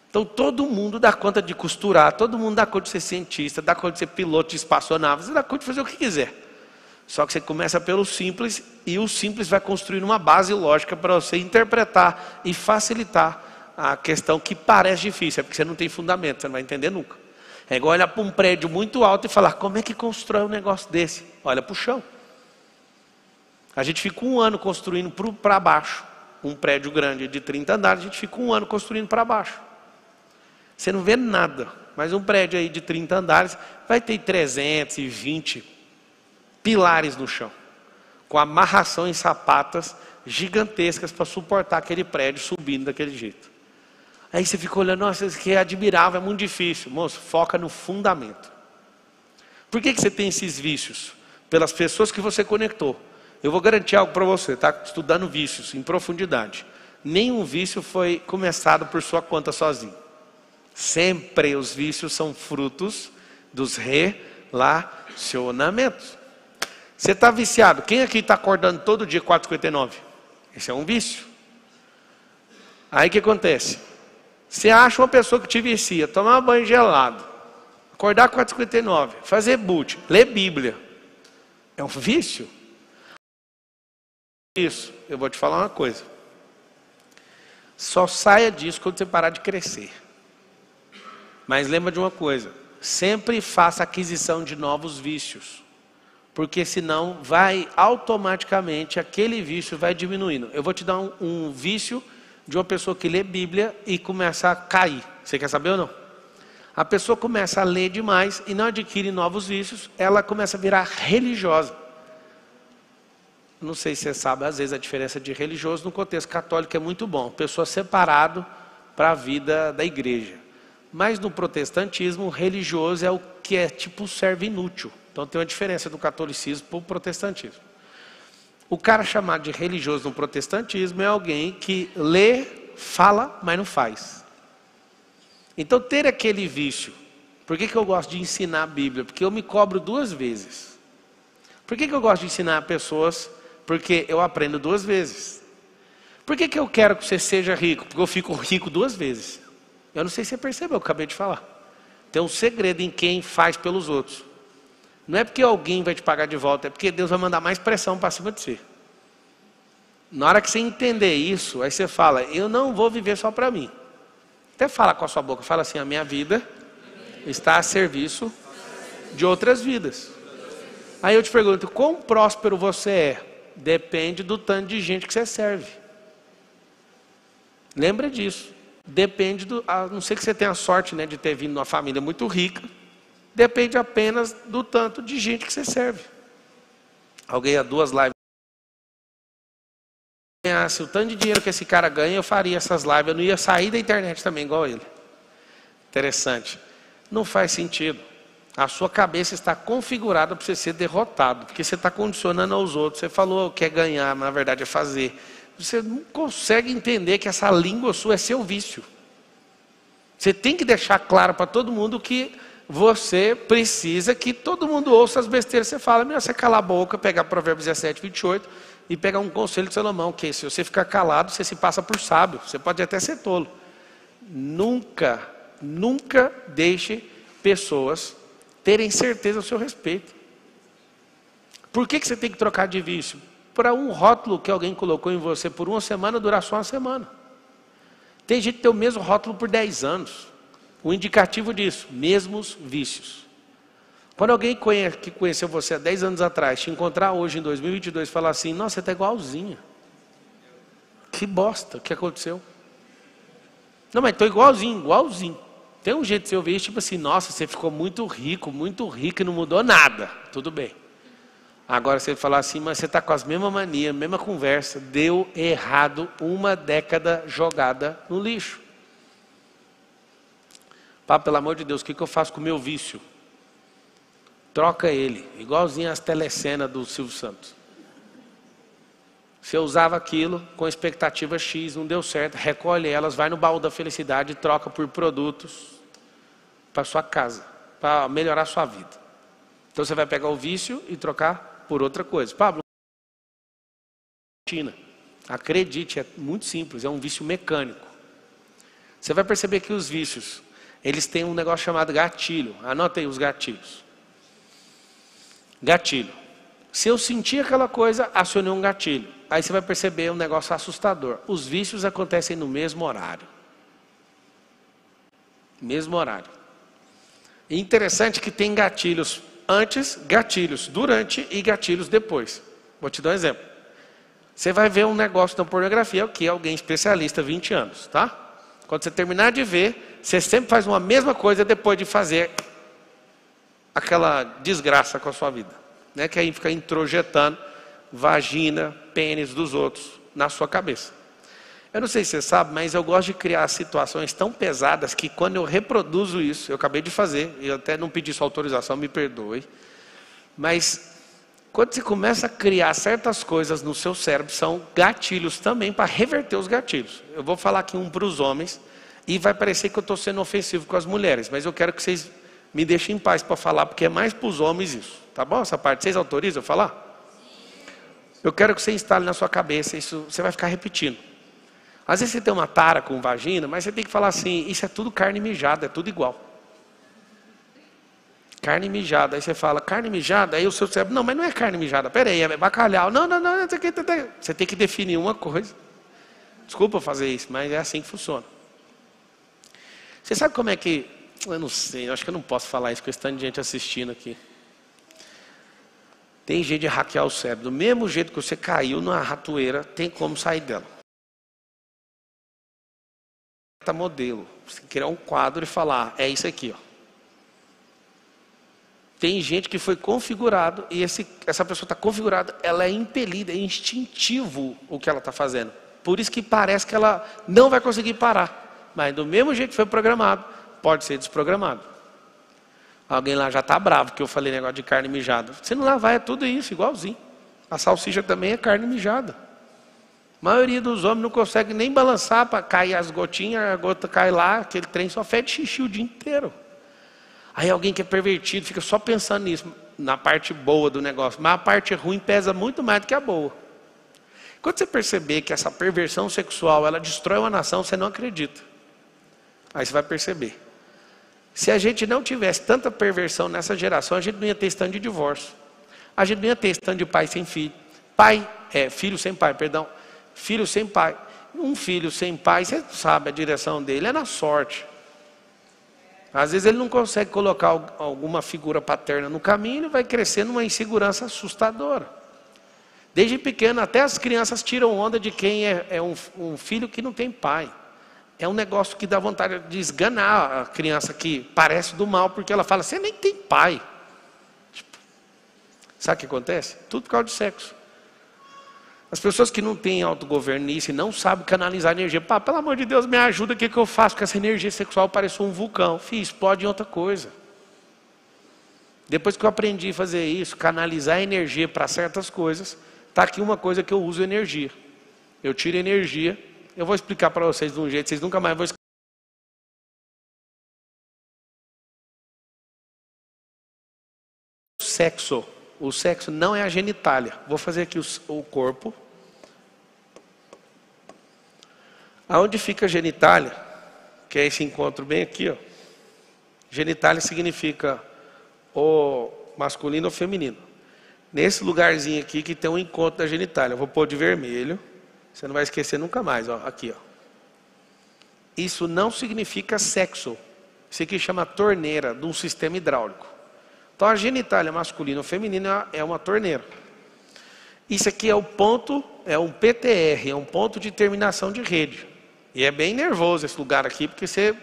Então todo mundo dá conta de costurar, todo mundo dá conta de ser cientista, dá conta de ser piloto de espaçonave, você dá conta de fazer o que quiser. Só que você começa pelo simples e o simples vai construir uma base lógica para você interpretar e facilitar a questão que parece difícil, é porque você não tem fundamento, você não vai entender nunca. É igual olhar para um prédio muito alto e falar, como é que constrói um negócio desse? Olha para o chão. A gente fica 1 ano construindo para baixo. Um prédio grande de 30 andares, a gente fica 1 ano construindo para baixo. Você não vê nada, mas um prédio aí de 30 andares vai ter 320 pilares no chão, com amarração em sapatas gigantescas para suportar aquele prédio subindo daquele jeito. Aí você fica olhando, nossa, isso aqui é admirável, é muito difícil. Moço, foca no fundamento. Por que você tem esses vícios? Pelas pessoas que você conectou. Eu vou garantir algo para você, tá? Estudando vícios em profundidade. Nenhum vício foi começado por sua conta sozinho. Sempre os vícios são frutos dos relacionamentos. Você está viciado. Quem aqui está acordando todo dia 4h59? Esse é um vício. Aí o que acontece? Você acha uma pessoa que te vicia, tomar banho gelado, acordar 4h59, fazer boot, ler Bíblia. É um vício? Isso, eu vou te falar uma coisa. Só saia disso quando você parar de crescer. Mas lembra de uma coisa, sempre faça aquisição de novos vícios. Porque senão vai automaticamente, aquele vício vai diminuindo. Eu vou te dar um vício de uma pessoa que lê Bíblia e começa a cair. Você quer saber ou não? A pessoa começa a ler demais e não adquire novos vícios, ela começa a virar religiosa. Não sei se você sabe, às vezes a diferença de religioso no contexto católico é muito bom. Pessoa separado para a vida da igreja. Mas no protestantismo, o religioso é o que é tipo servo inútil. Então tem uma diferença do catolicismo para o protestantismo. O cara chamado de religioso no protestantismo é alguém que lê, fala, mas não faz. Então ter aquele vício. Por que eu gosto de ensinar a Bíblia? Porque eu me cobro 2 vezes. Por que eu gosto de ensinar pessoas? Porque eu aprendo 2 vezes. Por que eu quero que você seja rico? Porque eu fico rico 2 vezes. Eu não sei se você percebeu o que eu acabei de falar. Tem um segredo em quem faz pelos outros. Não é porque alguém vai te pagar de volta, é porque Deus vai mandar mais pressão para cima de você. Na hora que você entender isso, aí você fala, eu não vou viver só para mim. Até fala com a sua boca, fala assim, a minha vida está a serviço de outras vidas. Aí eu te pergunto, quão próspero você é? Depende do tanto de gente que você serve. Lembra disso. Depende a não ser que você tenha a sorte, né, de ter vindo numa família muito rica. Depende apenas do tanto de gente que você serve. Alguém há 2 lives ganhasse o tanto de dinheiro que esse cara ganha, eu faria essas lives. Eu não ia sair da internet também, igual ele. Interessante. Não faz sentido. A sua cabeça está configurada para você ser derrotado. Porque você está condicionando aos outros. Você falou que é ganhar, mas na verdade é fazer. Você não consegue entender que essa língua sua é seu vício. Você tem que deixar claro para todo mundo que você precisa que todo mundo ouça as besteiras que você fala. É melhor você calar a boca, pegar Provérbios 17, 28 e pegar um conselho de Salomão, que se você ficar calado, você se passa por sábio. Você pode até ser tolo. Nunca deixe pessoas terem certeza a seu respeito. Por que você tem que trocar de vício? Para um rótulo que alguém colocou em você por 1 semana, durar só 1 semana. Tem gente que tem o mesmo rótulo por 10 anos. O indicativo disso, mesmos vícios. Quando alguém que conheceu você há 10 anos atrás, te encontrar hoje em 2022 e falar assim, nossa, você está igualzinho. Que bosta, o que aconteceu? Não, mas estou igualzinho. Tem um jeito de você ouvir isso, tipo assim, nossa, você ficou muito rico e não mudou nada. Tudo bem. Agora você falar assim, mas você está com as mesmas manias, mesma conversa, deu errado 1 década jogada no lixo. Pá, pelo amor de Deus, o que eu faço com o meu vício? troca ele, igualzinho as telecenas do Silvio Santos. Você usava aquilo com expectativa X, não deu certo, recolhe elas, vai no baú da felicidade e troca por produtos para sua casa, para melhorar a sua vida. Então você vai pegar o vício e trocar por outra coisa. Pablo, acredite, é muito simples, é um vício mecânico. Você vai perceber que os vícios, eles têm um negócio chamado gatilho. Anota aí os gatilhos. Gatilho. Se eu sentir aquela coisa, acionei um gatilho. Aí você vai perceber um negócio assustador. Os vícios acontecem no mesmo horário. Mesmo horário. E interessante que tem gatilhos antes, gatilhos durante e gatilhos depois. Vou te dar um exemplo. Você vai ver um negócio da pornografia, que é alguém especialista, 20 anos, tá? Quando você terminar de ver, você sempre faz uma mesma coisa depois de fazer aquela desgraça com a sua vida. Né? Que aí fica introjetando vagina, pênis dos outros na sua cabeça. Eu não sei se você sabe, mas eu gosto de criar situações tão pesadas que quando eu reproduzo isso, eu acabei de fazer, eu até não pedi sua autorização, me perdoe, mas quando você começa a criar certas coisas no seu cérebro, são gatilhos também para reverter os gatilhos. Eu vou falar aqui um para os homens, e vai parecer que eu estou sendo ofensivo com as mulheres, mas eu quero que vocês me deixem em paz para falar, porque é mais para os homens isso. Tá bom essa parte? Vocês autorizam eu falar? Eu quero que você instale na sua cabeça, isso você vai ficar repetindo. Às vezes você tem uma tara com vagina, mas você tem que falar assim, isso é tudo carne mijada, é tudo igual. Carne mijada, aí você fala, carne mijada, aí o seu cérebro, não, mas não é carne mijada, peraí, é bacalhau, não, você tem que definir uma coisa. Desculpa fazer isso, mas é assim que funciona. Você sabe como é que, eu não sei, eu acho que eu não posso falar isso com esse tanto de gente assistindo aqui. Tem jeito de hackear o cérebro, do mesmo jeito que você caiu na ratoeira, tem como sair dela. Modelo, você criar um quadro e falar, é isso aqui, ó. Tem gente que foi configurado e essa pessoa está configurada, ela é impelida, é instintivo o que ela está fazendo. Por isso que parece que ela não vai conseguir parar. Mas do mesmo jeito que foi programado, pode ser desprogramado. Alguém lá já está bravo que eu falei negócio de carne mijada. Se não lavar é tudo isso, igualzinho. A salsicha também é carne mijada. A maioria dos homens não consegue nem balançar para cair as gotinhas, a gota cai lá, aquele trem só fede xixi o dia inteiro. Aí alguém que é pervertido fica só pensando nisso, na parte boa do negócio. Mas a parte ruim pesa muito mais do que a boa. Quando você perceber que essa perversão sexual, ela destrói uma nação, você não acredita. Aí você vai perceber. Se a gente não tivesse tanta perversão nessa geração, a gente não ia ter stand de divórcio. A gente não ia ter stand de pai sem filho. Filho sem pai, perdão. Filho sem pai. Um filho sem pai, você sabe a direção dele, é na sorte. Às vezes ele não consegue colocar alguma figura paterna no caminho, ele vai crescer numa insegurança assustadora. Desde pequeno, até as crianças tiram onda de quem é um filho que não tem pai. É um negócio que dá vontade de esganar a criança que parece do mal, porque ela fala, você nem tem pai. Sabe o que acontece? Tudo por causa de sexo. As pessoas que não têm autogoverno nisso e não sabem canalizar energia. Pelo amor de Deus, me ajuda, o que eu faço com essa energia sexual? Parece um vulcão. Explode em outra coisa. Depois que eu aprendi a fazer isso, canalizar energia para certas coisas, está aqui uma coisa que eu uso energia. Eu tiro energia, eu vou explicar para vocês de um jeito, vocês nunca mais vão esquecer. O sexo não é a genitália. Vou fazer aqui o corpo. Aonde fica a genitália, que é esse encontro bem aqui, ó. Genitália significa o masculino ou feminino. Nesse lugarzinho aqui que tem um encontro da genitália. Eu vou pôr de vermelho. Você não vai esquecer nunca mais, ó. Aqui, ó. Isso não significa sexo. Isso aqui chama torneira de um sistema hidráulico. Então a genitália masculina ou feminina é uma torneira. Isso aqui é o ponto, é um PTR, é um ponto de terminação de rede. E é bem nervoso esse lugar aqui, porque você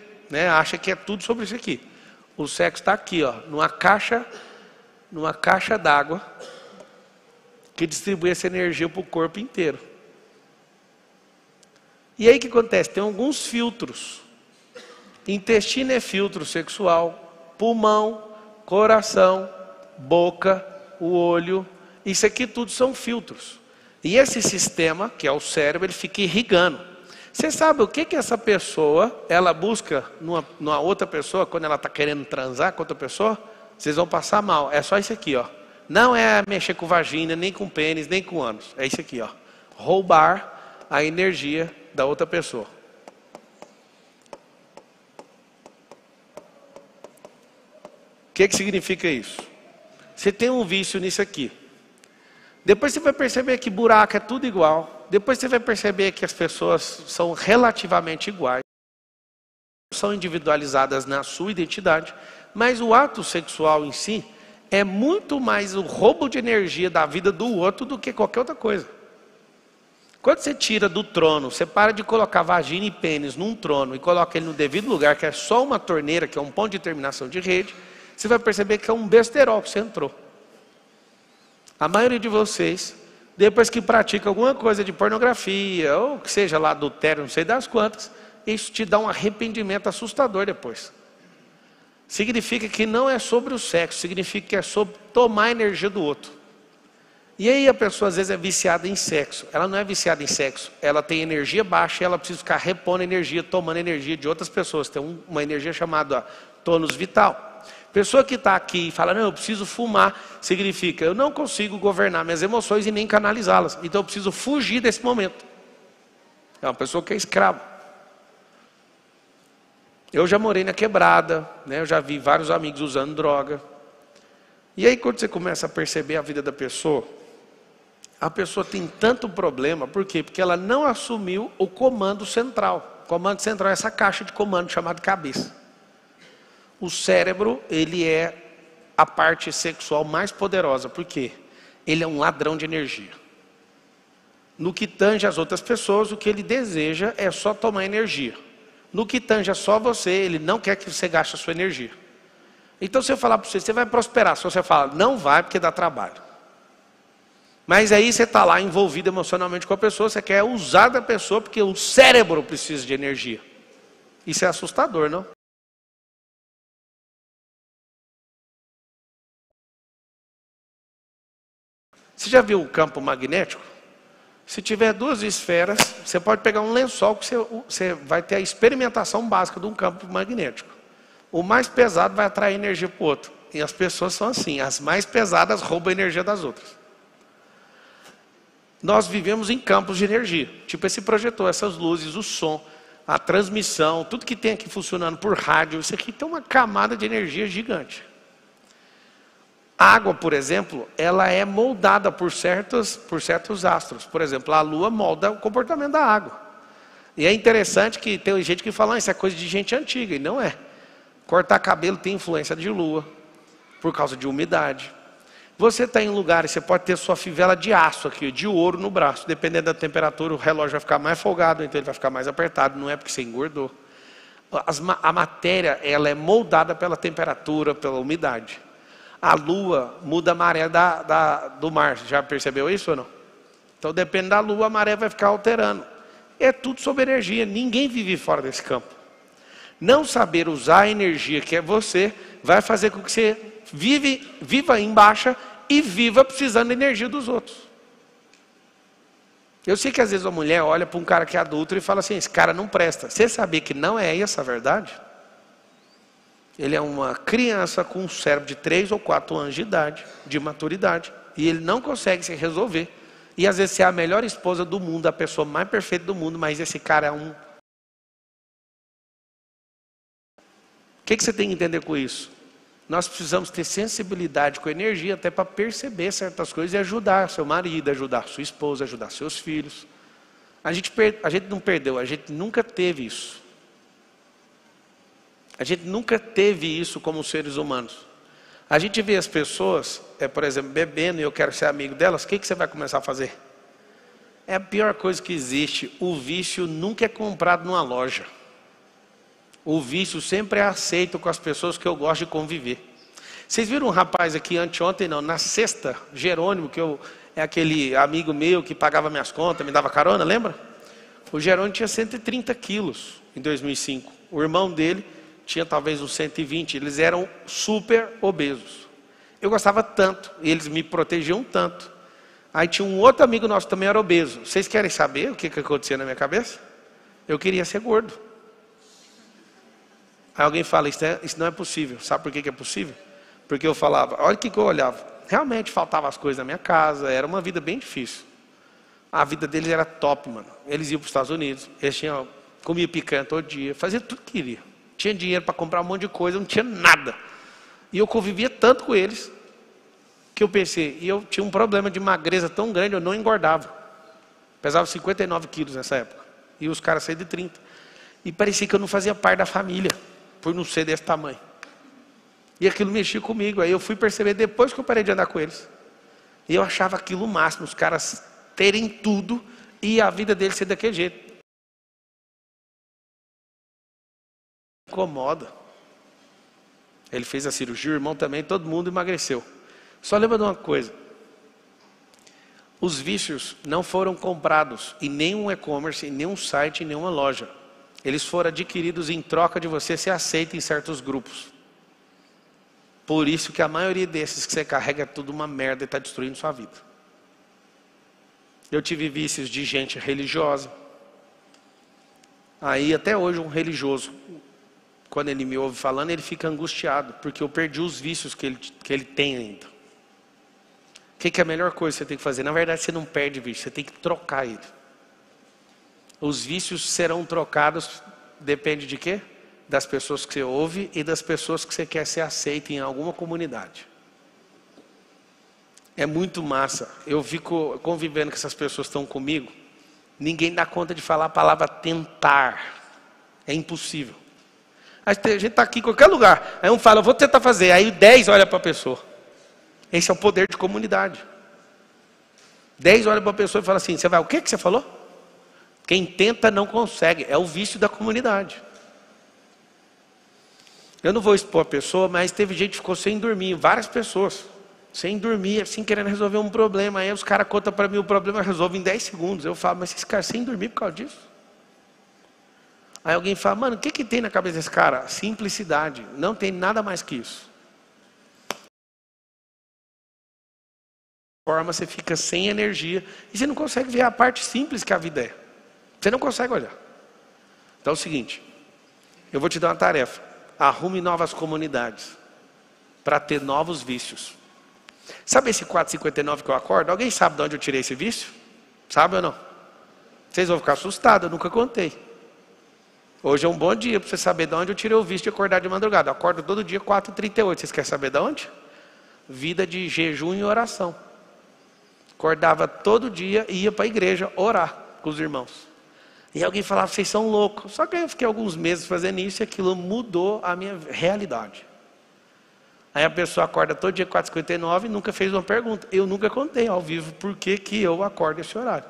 acha que é tudo sobre isso aqui. O sexo está aqui, ó, numa caixa d'água que distribui essa energia para o corpo inteiro. E aí o que acontece? Tem alguns filtros. Intestino é filtro sexual, pulmão, coração, boca, o olho, isso aqui tudo são filtros. E esse sistema, que é o cérebro, ele fica irrigando. Você sabe o que essa pessoa, ela busca numa outra pessoa, quando ela está querendo transar com outra pessoa? Vocês vão passar mal. É só isso aqui, ó. Não é mexer com vagina, nem com pênis, nem com ânus. É isso aqui, ó. Roubar a energia da outra pessoa. O que significa isso? Você tem um vício nisso aqui. Depois você vai perceber que buraco é tudo igual. Depois você vai perceber que as pessoas são relativamente iguais. São individualizadas na sua identidade. Mas o ato sexual em si é muito mais o roubo de energia da vida do outro do que qualquer outra coisa. Quando você tira do trono, você para de colocar vagina e pênis num trono e coloca ele no devido lugar, que é só uma torneira, que é um ponto de terminação de rede, você vai perceber que é um besterol que você entrou. A maioria de vocês, depois que pratica alguma coisa de pornografia, ou que seja lá adultério, não sei das quantas, isso te dá um arrependimento assustador depois. Significa que não é sobre o sexo, significa que é sobre tomar a energia do outro. E aí a pessoa às vezes é viciada em sexo. Ela não é viciada em sexo, ela tem energia baixa e ela precisa ficar repondo energia, tomando energia de outras pessoas. Tem uma energia chamada tônus vital. Pessoa que está aqui e fala, não, eu preciso fumar, significa, eu não consigo governar minhas emoções e nem canalizá-las. Então eu preciso fugir desse momento. É uma pessoa que é escrava. Eu já morei na quebrada, né? Eu já vi vários amigos usando droga. E aí quando você começa a perceber a vida da pessoa, a pessoa tem tanto problema, por quê? Porque ela não assumiu o comando central. O comando central é essa caixa de comando chamada cabeça. O cérebro, ele é a parte sexual mais poderosa. Por quê? Ele é um ladrão de energia. No que tange as outras pessoas, o que ele deseja é só tomar energia. No que tange só você, ele não quer que você gaste a sua energia. Então, se eu falar para você, você vai prosperar. Se você fala, não vai porque dá trabalho. Mas aí você está lá envolvido emocionalmente com a pessoa, você quer usar da pessoa porque o cérebro precisa de energia. Isso é assustador, não? Você já viu o campo magnético? Se tiver duas esferas, você pode pegar um lençol que você vai ter a experimentação básica de um campo magnético. O mais pesado vai atrair energia para o outro. E as pessoas são assim, as mais pesadas roubam a energia das outras. Nós vivemos em campos de energia, tipo esse projetor, essas luzes, o som, a transmissão, tudo que tem aqui funcionando por rádio, isso aqui tem uma camada de energia gigante. A água, por exemplo, ela é moldada por certos astros. Por exemplo, a lua molda o comportamento da água. E é interessante que tem gente que fala, isso é coisa de gente antiga, e não é. Cortar cabelo tem influência de lua, por causa de umidade. Você está em lugares, você pode ter sua fivela de aço aqui, de ouro no braço. Dependendo da temperatura, o relógio vai ficar mais folgado, então ele vai ficar mais apertado, não é porque você engordou. A matéria, ela é moldada pela temperatura, pela umidade. A lua muda a maré do mar. Já percebeu isso ou não? Então, depende da lua, a maré vai ficar alterando. É tudo sobre energia. Ninguém vive fora desse campo. Não saber usar a energia que é você, vai fazer com que você viva em baixa e viva precisando da energia dos outros. Eu sei que às vezes a mulher olha para um cara que é adulto e fala assim, esse cara não presta. Você sabia que não é essa a verdade? Ele é uma criança com um cérebro de 3 ou 4 anos de idade, de maturidade, e ele não consegue se resolver. E às vezes você é a melhor esposa do mundo, a pessoa mais perfeita do mundo, mas esse cara é um... O que você tem que entender com isso? Nós precisamos ter sensibilidade com energia até para perceber certas coisas e ajudar seu marido, ajudar sua esposa, ajudar seus filhos. A gente não perdeu, a gente nunca teve isso. A gente nunca teve isso como seres humanos. A gente vê as pessoas, por exemplo, bebendo e eu quero ser amigo delas, o que você vai começar a fazer? É a pior coisa que existe. O vício nunca é comprado numa loja. O vício sempre é aceito com as pessoas que eu gosto de conviver. Vocês viram um rapaz aqui anteontem, não, na sexta, Jerônimo, que é aquele amigo meu que pagava minhas contas, me dava carona, lembra? O Jerônimo tinha 130 quilos em 2005. O irmão dele tinha talvez uns 120, eles eram super obesos. Eu gostava tanto, e eles me protegiam tanto. Aí tinha um outro amigo nosso também, era obeso. Vocês querem saber o que acontecia na minha cabeça? Eu queria ser gordo. Aí alguém fala, isso não é possível. Sabe por que é possível? Porque eu falava, olha o que eu olhava. Realmente faltavam as coisas na minha casa, era uma vida bem difícil. A vida deles era top, mano. Eles iam para os Estados Unidos, comia picanha todo dia, fazia tudo que queria. Tinha dinheiro para comprar um monte de coisa, não tinha nada. E eu convivia tanto com eles, que eu pensei, e eu tinha um problema de magreza tão grande, eu não engordava. Pesava 59 quilos nessa época. E os caras saíram de 30. E parecia que eu não fazia parte da família, por não ser desse tamanho. E aquilo mexia comigo. Aí eu fui perceber depois que eu parei de andar com eles. E eu achava aquilo o máximo, os caras terem tudo e a vida deles ser daquele jeito. Incomoda. Ele fez a cirurgia, o irmão também, todo mundo emagreceu. Só lembra de uma coisa. Os vícios não foram comprados em nenhum e-commerce, em nenhum site, em nenhuma loja. Eles foram adquiridos em troca de você ser aceito em certos grupos. Por isso que a maioria desses que você carrega é tudo uma merda e está destruindo sua vida. Eu tive vícios de gente religiosa. Aí até hoje um religioso, quando ele me ouve falando, ele fica angustiado, porque eu perdi os vícios que ele tem ainda. O que é a melhor coisa que você tem que fazer? Na verdade, você não perde vício, você tem que trocar ele. Os vícios serão trocados, depende de quê? Das pessoas que você ouve e das pessoas que você quer ser aceito em alguma comunidade. É muito massa. Eu fico convivendo com essas pessoas que estão comigo. Ninguém dá conta de falar a palavra tentar. É impossível. A gente está aqui em qualquer lugar. Aí um fala, eu vou tentar fazer. Aí 10 olha para a pessoa. Esse é o poder de comunidade. 10 olha para a pessoa e fala assim, você vai, o que você falou? Quem tenta não consegue. É o vício da comunidade. Eu não vou expor a pessoa, mas teve gente que ficou sem dormir. Várias pessoas. Sem dormir, assim, querendo resolver um problema. Aí os caras contam para mim o problema, resolve em 10 segundos. Eu falo, mas esse cara sem dormir por causa disso? Aí alguém fala, mano, o que tem na cabeça desse cara? Simplicidade. Não tem nada mais que isso. Forma, você fica sem energia. E você não consegue ver a parte simples que a vida é. Você não consegue olhar. Então é o seguinte. Eu vou te dar uma tarefa. Arrume novas comunidades. Para ter novos vícios. Sabe esse 4,59 que eu acordo? Alguém sabe de onde eu tirei esse vício? Sabe ou não? Vocês vão ficar assustados, eu nunca contei. Hoje é um bom dia para você saber de onde eu tirei o vício de acordar de madrugada. Eu acordo todo dia 4h38. Vocês querem saber de onde? Vida de jejum e oração. Acordava todo dia e ia para a igreja orar com os irmãos. E alguém falava, vocês são loucos. Só que eu fiquei alguns meses fazendo isso e aquilo mudou a minha realidade. Aí a pessoa acorda todo dia 4h59 e nunca fez uma pergunta. Eu nunca contei ao vivo por que eu acordo esse horário.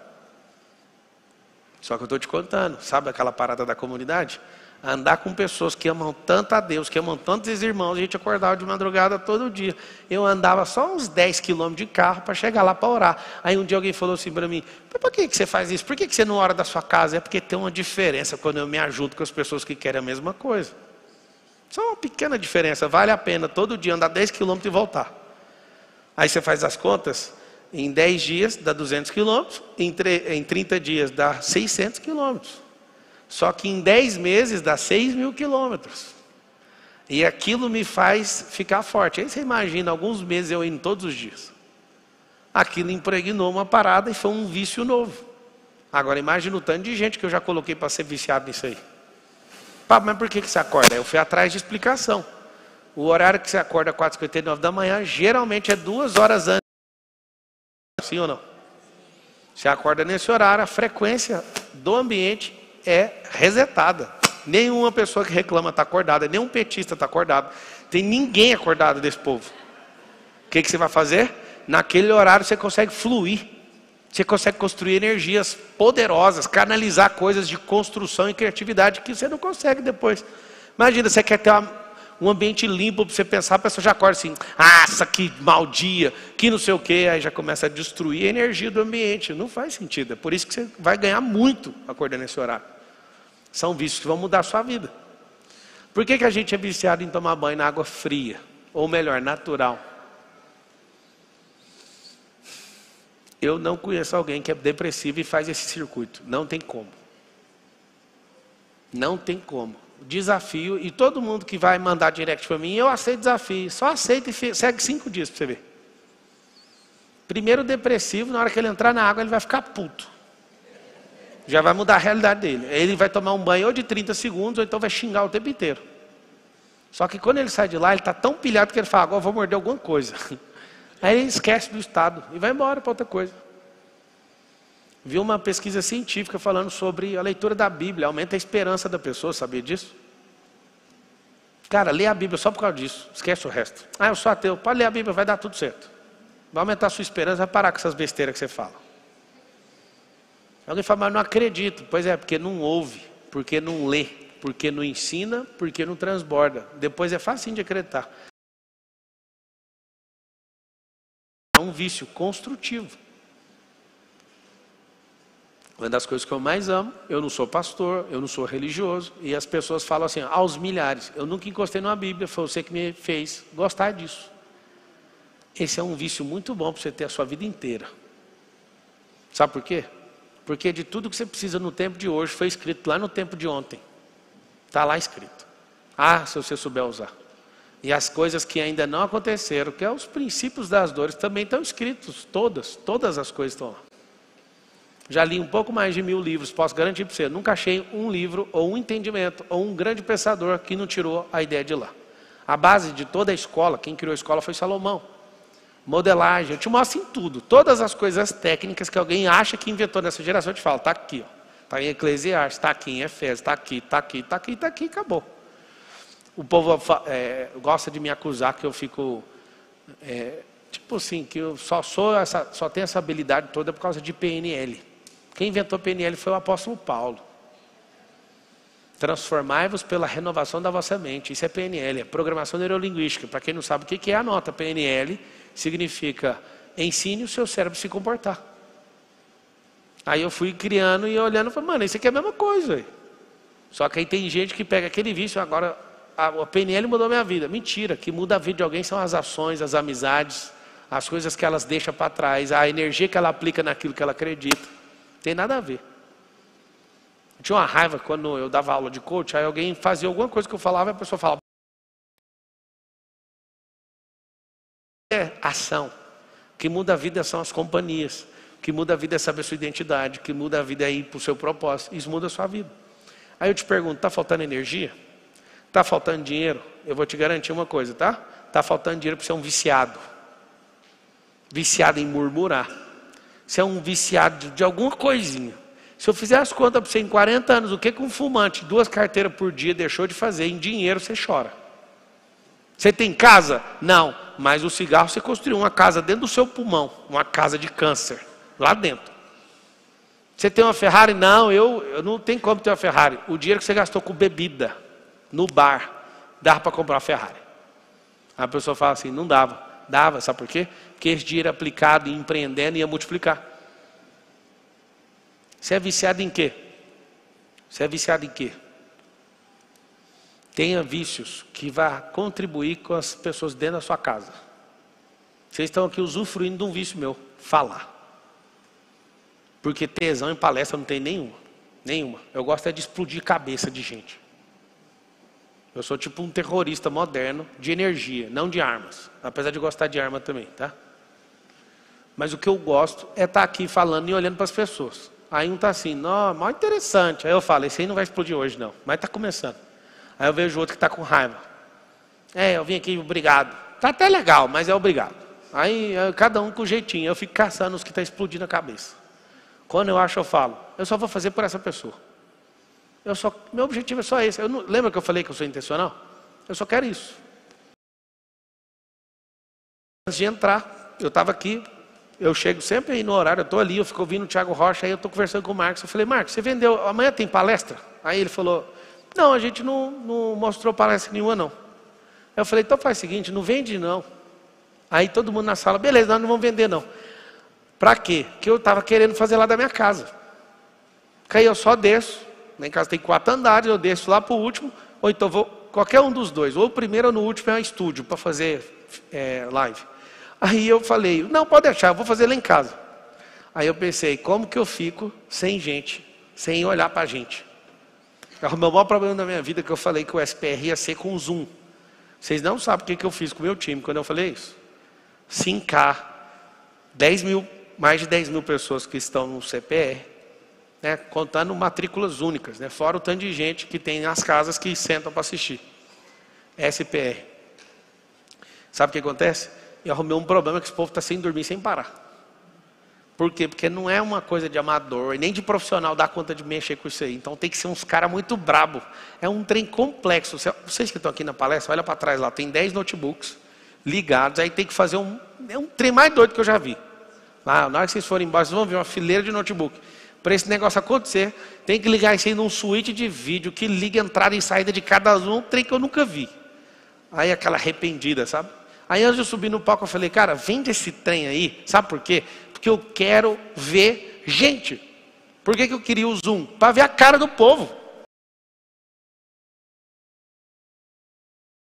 Só que eu estou te contando. Sabe aquela parada da comunidade? Andar com pessoas que amam tanto a Deus, que amam tantos irmãos. A gente acordava de madrugada todo dia. Eu andava só uns 10 quilômetros de carro para chegar lá para orar. Aí um dia alguém falou assim para mim, por que você faz isso? Por que você não ora da sua casa? É porque tem uma diferença quando eu me ajudo com as pessoas que querem a mesma coisa. Só uma pequena diferença, vale a pena todo dia andar 10 quilômetros e voltar. Aí você faz as contas, em 10 dias dá 200 quilômetros, em 30 dias dá 600 quilômetros. Só que em 10 meses dá 6.000 quilômetros. E aquilo me faz ficar forte. Aí você imagina, alguns meses eu indo todos os dias. Aquilo impregnou uma parada e foi um vício novo. Agora imagina o tanto de gente que eu já coloquei para ser viciado nisso aí. Mas por que você acorda? Eu fui atrás de explicação. O horário que você acorda 4h59 da manhã, geralmente é 2 horas antes. Sim ou não? Você acorda nesse horário, a frequência do ambiente é resetada. Nenhuma pessoa que reclama está acordada, nenhum petista está acordado. Tem ninguém acordado desse povo. O que você vai fazer? Naquele horário você consegue fluir. Você consegue construir energias poderosas, canalizar coisas de construção e criatividade que você não consegue depois. Imagina, você quer ter um ambiente limpo para você pensar, a pessoa já acorda assim, que mau dia, que não sei o quê, aí já começa a destruir a energia do ambiente. Não faz sentido, é por isso que você vai ganhar muito acordando nesse horário. São vícios que vão mudar a sua vida. Por que a gente é viciado em tomar banho na água fria? Ou melhor, natural? Eu não conheço alguém que é depressivo e faz esse circuito. Não tem como. Não tem como. Desafio, e todo mundo que vai mandar direct para mim, eu aceito desafio. Só aceita e segue 5 dias para você ver. Primeiro depressivo, na hora que ele entrar na água, ele vai ficar puto. Já vai mudar a realidade dele. Ele vai tomar um banho ou de 30 segundos, ou então vai xingar o tempo inteiro. Só que quando ele sai de lá, ele está tão pilhado que ele fala, agora eu vou morder alguma coisa. Aí ele esquece do estado e vai embora para outra coisa. Vi uma pesquisa científica falando sobre a leitura da Bíblia, aumenta a esperança da pessoa, sabia disso? Cara, lê a Bíblia só por causa disso, esquece o resto. Ah, eu sou ateu, pode ler a Bíblia, vai dar tudo certo. Vai aumentar a sua esperança, vai parar com essas besteiras que você fala. Alguém fala, mas não acredito. Pois é, porque não ouve, porque não lê, porque não ensina, porque não transborda. Depois é facinho de acreditar. É um vício construtivo. Uma das coisas que eu mais amo, eu não sou pastor, eu não sou religioso, e as pessoas falam assim, aos milhares, eu nunca encostei numa Bíblia, foi você que me fez gostar disso. Esse é um vício muito bom para você ter a sua vida inteira. Sabe por quê? Porque de tudo que você precisa no tempo de hoje, foi escrito lá no tempo de ontem. Está lá escrito. Ah, se você souber usar. E as coisas que ainda não aconteceram, que é os princípios das dores, também estão escritos, todas as coisas estão lá. Já li um pouco mais de 1000 livros, posso garantir para você, nunca achei um livro, ou um entendimento, ou um grande pensador que não tirou a ideia de lá. A base de toda a escola, quem criou a escola foi Salomão. Modelagem, eu te mostro em tudo, todas as coisas técnicas que alguém acha que inventou nessa geração, eu te falo, está aqui, está em Eclesiastes, está aqui em Efésios, está aqui, está aqui, está aqui, está aqui, acabou. O povo gosta de me acusar que eu fico, tipo assim, que eu só tenho essa habilidade toda por causa de PNL. Quem inventou PNL foi o apóstolo Paulo. Transformai-vos pela renovação da vossa mente. Isso é PNL, é programação neurolinguística. Para quem não sabe o que é, anota. PNL significa ensine o seu cérebro a se comportar. Aí eu fui criando e olhando e falei, mano, isso aqui é a mesma coisa. Véio. Só que aí tem gente que pega aquele vício, agora a PNL mudou minha vida. Mentira, que muda a vida de alguém são as ações, as amizades, as coisas que elas deixam para trás, a energia que ela aplica naquilo que ela acredita. Tem nada a ver. Eu tinha uma raiva quando eu dava aula de coach, aí alguém fazia alguma coisa que eu falava e a pessoa falava. É ação. O que muda a vida são as companhias. O que muda a vida é saber a sua identidade. O que muda a vida é ir para o seu propósito. Isso muda a sua vida. Aí eu te pergunto, está faltando energia? Está faltando dinheiro? Eu vou te garantir uma coisa, tá? Está faltando dinheiro para ser um viciado. Viciado em murmurar. Você é um viciado de alguma coisinha. Se eu fizer as contas para você em 40 anos, o que um fumante, 2 carteiras por dia, deixou de fazer em dinheiro, você chora. Você tem casa? Não. Mas o cigarro, você construiu uma casa dentro do seu pulmão. Uma casa de câncer. Lá dentro. Você tem uma Ferrari? Não, eu não tenho como ter uma Ferrari. O dinheiro que você gastou com bebida, no bar, dava para comprar uma Ferrari. A pessoa fala assim, não dava. Dava, sabe por quê? Porque esse dinheiro aplicado e empreendendo ia multiplicar. Você é viciado em quê? Você é viciado em quê? Tenha vícios que vá contribuir com as pessoas dentro da sua casa. Vocês estão aqui usufruindo de um vício meu, falar. Porque tesão em palestra não tem nenhuma. Eu gosto de explodir cabeça de gente. Eu sou tipo um terrorista moderno de energia, não de armas. Apesar de gostar de arma também, tá? Mas o que eu gosto é estar aqui falando e olhando para as pessoas. Aí um está assim, não, mal interessante. Aí eu falo, esse aí não vai explodir hoje não, mas está começando. Aí eu vejo outro que está com raiva. Eu vim aqui, obrigado. Está até legal, mas é obrigado. Aí cada um com jeitinho, eu fico caçando os que estão explodindo a cabeça. Quando eu acho, eu falo, eu só vou fazer por essa pessoa. Meu objetivo é só esse. Lembra que eu falei que eu sou intencional? Eu só quero isso. Antes de entrar, eu estava aqui, eu chego sempre aí no horário, eu estou ali, eu fico ouvindo o Thiago Rocha, aí eu estou conversando com o Marcos. Eu falei, Marcos, você vendeu, amanhã tem palestra? Aí ele falou, não, a gente não mostrou palestra nenhuma não. Eu falei, então faz o seguinte, não vende não. Aí todo mundo na sala, beleza, nós não vamos vender não. Para quê? Porque eu estava querendo fazer lá da minha casa. Aí eu só desço. Lá em casa tem 4 andares, eu desço lá para o último, ou então vou, qualquer um dos dois, ou o primeiro ou no último é um estúdio para fazer live. Aí eu falei, não, pode deixar, eu vou fazer lá em casa. Aí eu pensei, como que eu fico sem gente, sem olhar para a gente? O maior problema da minha vida é que eu falei que o SPR ia ser com Zoom. Vocês não sabem o que eu fiz com o meu time quando eu falei isso. 5K, 10 mil, mais de 10 mil pessoas que estão no CPR, né, contando matrículas únicas, né, fora o tanto de gente que tem nas casas que sentam para assistir. SPR. Sabe o que acontece? Eu arrumei um problema que esse povo está sem dormir, sem parar. Por quê? Porque não é uma coisa de amador, nem de profissional dar conta de mexer com isso aí. Então tem que ser uns caras muito brabo. É um trem complexo. Vocês que estão aqui na palestra, olha para trás lá, tem 10 notebooks ligados, aí tem que fazer é um trem mais doido que eu já vi. Lá, na hora que vocês forem embora, vocês vão ver uma fileira de notebook. Para esse negócio acontecer, tem que ligar isso aí num switch de vídeo, que liga entrada e saída de cada um trem que eu nunca vi. Aí aquela arrependida, sabe? Aí antes de eu subir no palco, eu falei, cara, vende esse trem aí, sabe por quê? Porque eu quero ver gente. Por que eu queria o Zoom? Para ver a cara do povo.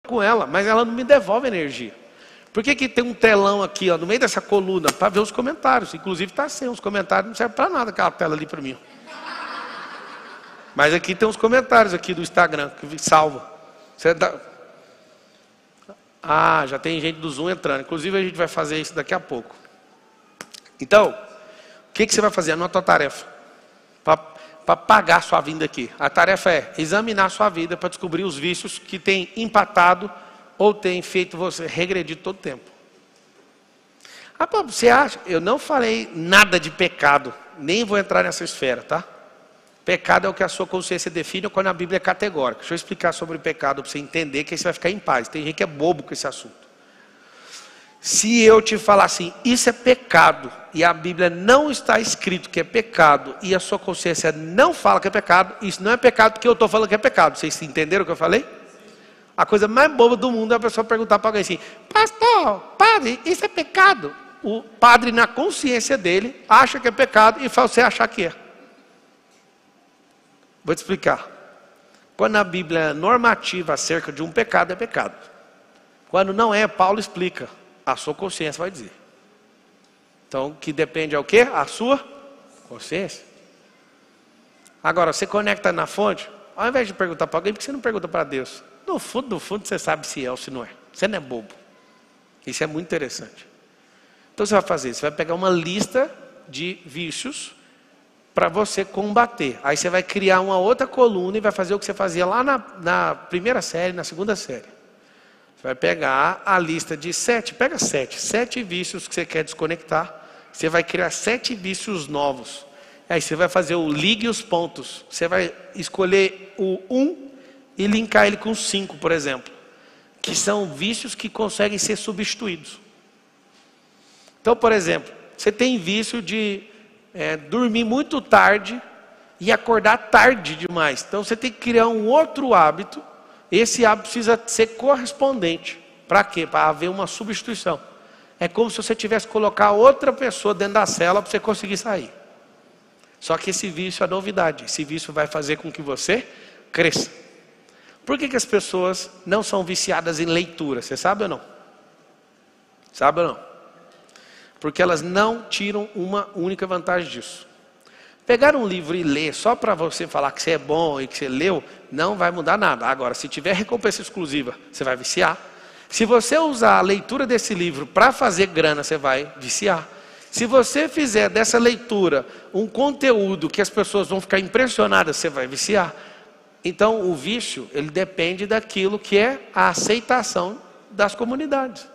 Com ela, mas ela não me devolve energia. Por que tem um telão aqui, ó, no meio dessa coluna, para ver os comentários? Inclusive está sem os comentários, não serve para nada aquela tela ali para mim. Mas aqui tem uns comentários aqui do Instagram, que salva. Ah, já tem gente do Zoom entrando. Inclusive a gente vai fazer isso daqui a pouco. Então, o que você vai fazer? Anota a tarefa. Para pagar a sua vinda aqui. A tarefa é examinar a sua vida para descobrir os vícios que têm empatado ou têm feito você regredir todo o tempo. Ah, pô, você acha? Eu não falei nada de pecado. Nem vou entrar nessa esfera, tá? Pecado é o que a sua consciência define quando a Bíblia é categórica. Deixa eu explicar sobre o pecado para você entender que aí você vai ficar em paz. Tem gente que é bobo com esse assunto. Se eu te falar assim, isso é pecado, e a Bíblia não está escrito que é pecado, e a sua consciência não fala que é pecado, isso não é pecado porque eu estou falando que é pecado. Vocês entenderam o que eu falei? A coisa mais boba do mundo é a pessoa perguntar para alguém assim, pastor, padre, isso é pecado? O padre, na consciência dele, acha que é pecado e faz você achar que é. Vou te explicar. Quando a Bíblia é normativa acerca de um pecado, é pecado. Quando não é, Paulo explica. A sua consciência vai dizer. Então, o que depende é o quê? A sua consciência. Agora, você conecta na fonte, ao invés de perguntar para alguém, por que você não pergunta para Deus? No fundo, você sabe se é ou se não é. Você não é bobo. Isso é muito interessante. Então, você vai fazer, você vai pegar uma lista de vícios para você combater. Aí você vai criar uma outra coluna e vai fazer o que você fazia lá na primeira série, na segunda série. Você vai pegar a lista de 7, pega 7 vícios que você quer desconectar. Você vai criar 7 vícios novos. Aí você vai fazer o ligue os pontos. Você vai escolher o 1 e linkar ele com 5, por exemplo. Que são vícios que conseguem ser substituídos. Então, por exemplo, você tem vício de dormir muito tarde e acordar tarde demais. Então você tem que criar um outro hábito. Esse hábito precisa ser correspondente. Para quê? Para haver uma substituição. É como se você tivesse que colocar outra pessoa dentro da cela para você conseguir sair. Só que esse vício é novidade. Esse vício vai fazer com que você cresça. Por que as pessoas não são viciadas em leitura? Você sabe ou não? Sabe ou não? Porque elas não tiram uma única vantagem disso. Pegar um livro e ler só para você falar que você é bom e que você leu, não vai mudar nada. Agora, se tiver recompensa exclusiva, você vai viciar. Se você usar a leitura desse livro para fazer grana, você vai viciar. Se você fizer dessa leitura um conteúdo que as pessoas vão ficar impressionadas, você vai viciar. Então, o vício, ele depende daquilo que é a aceitação das comunidades.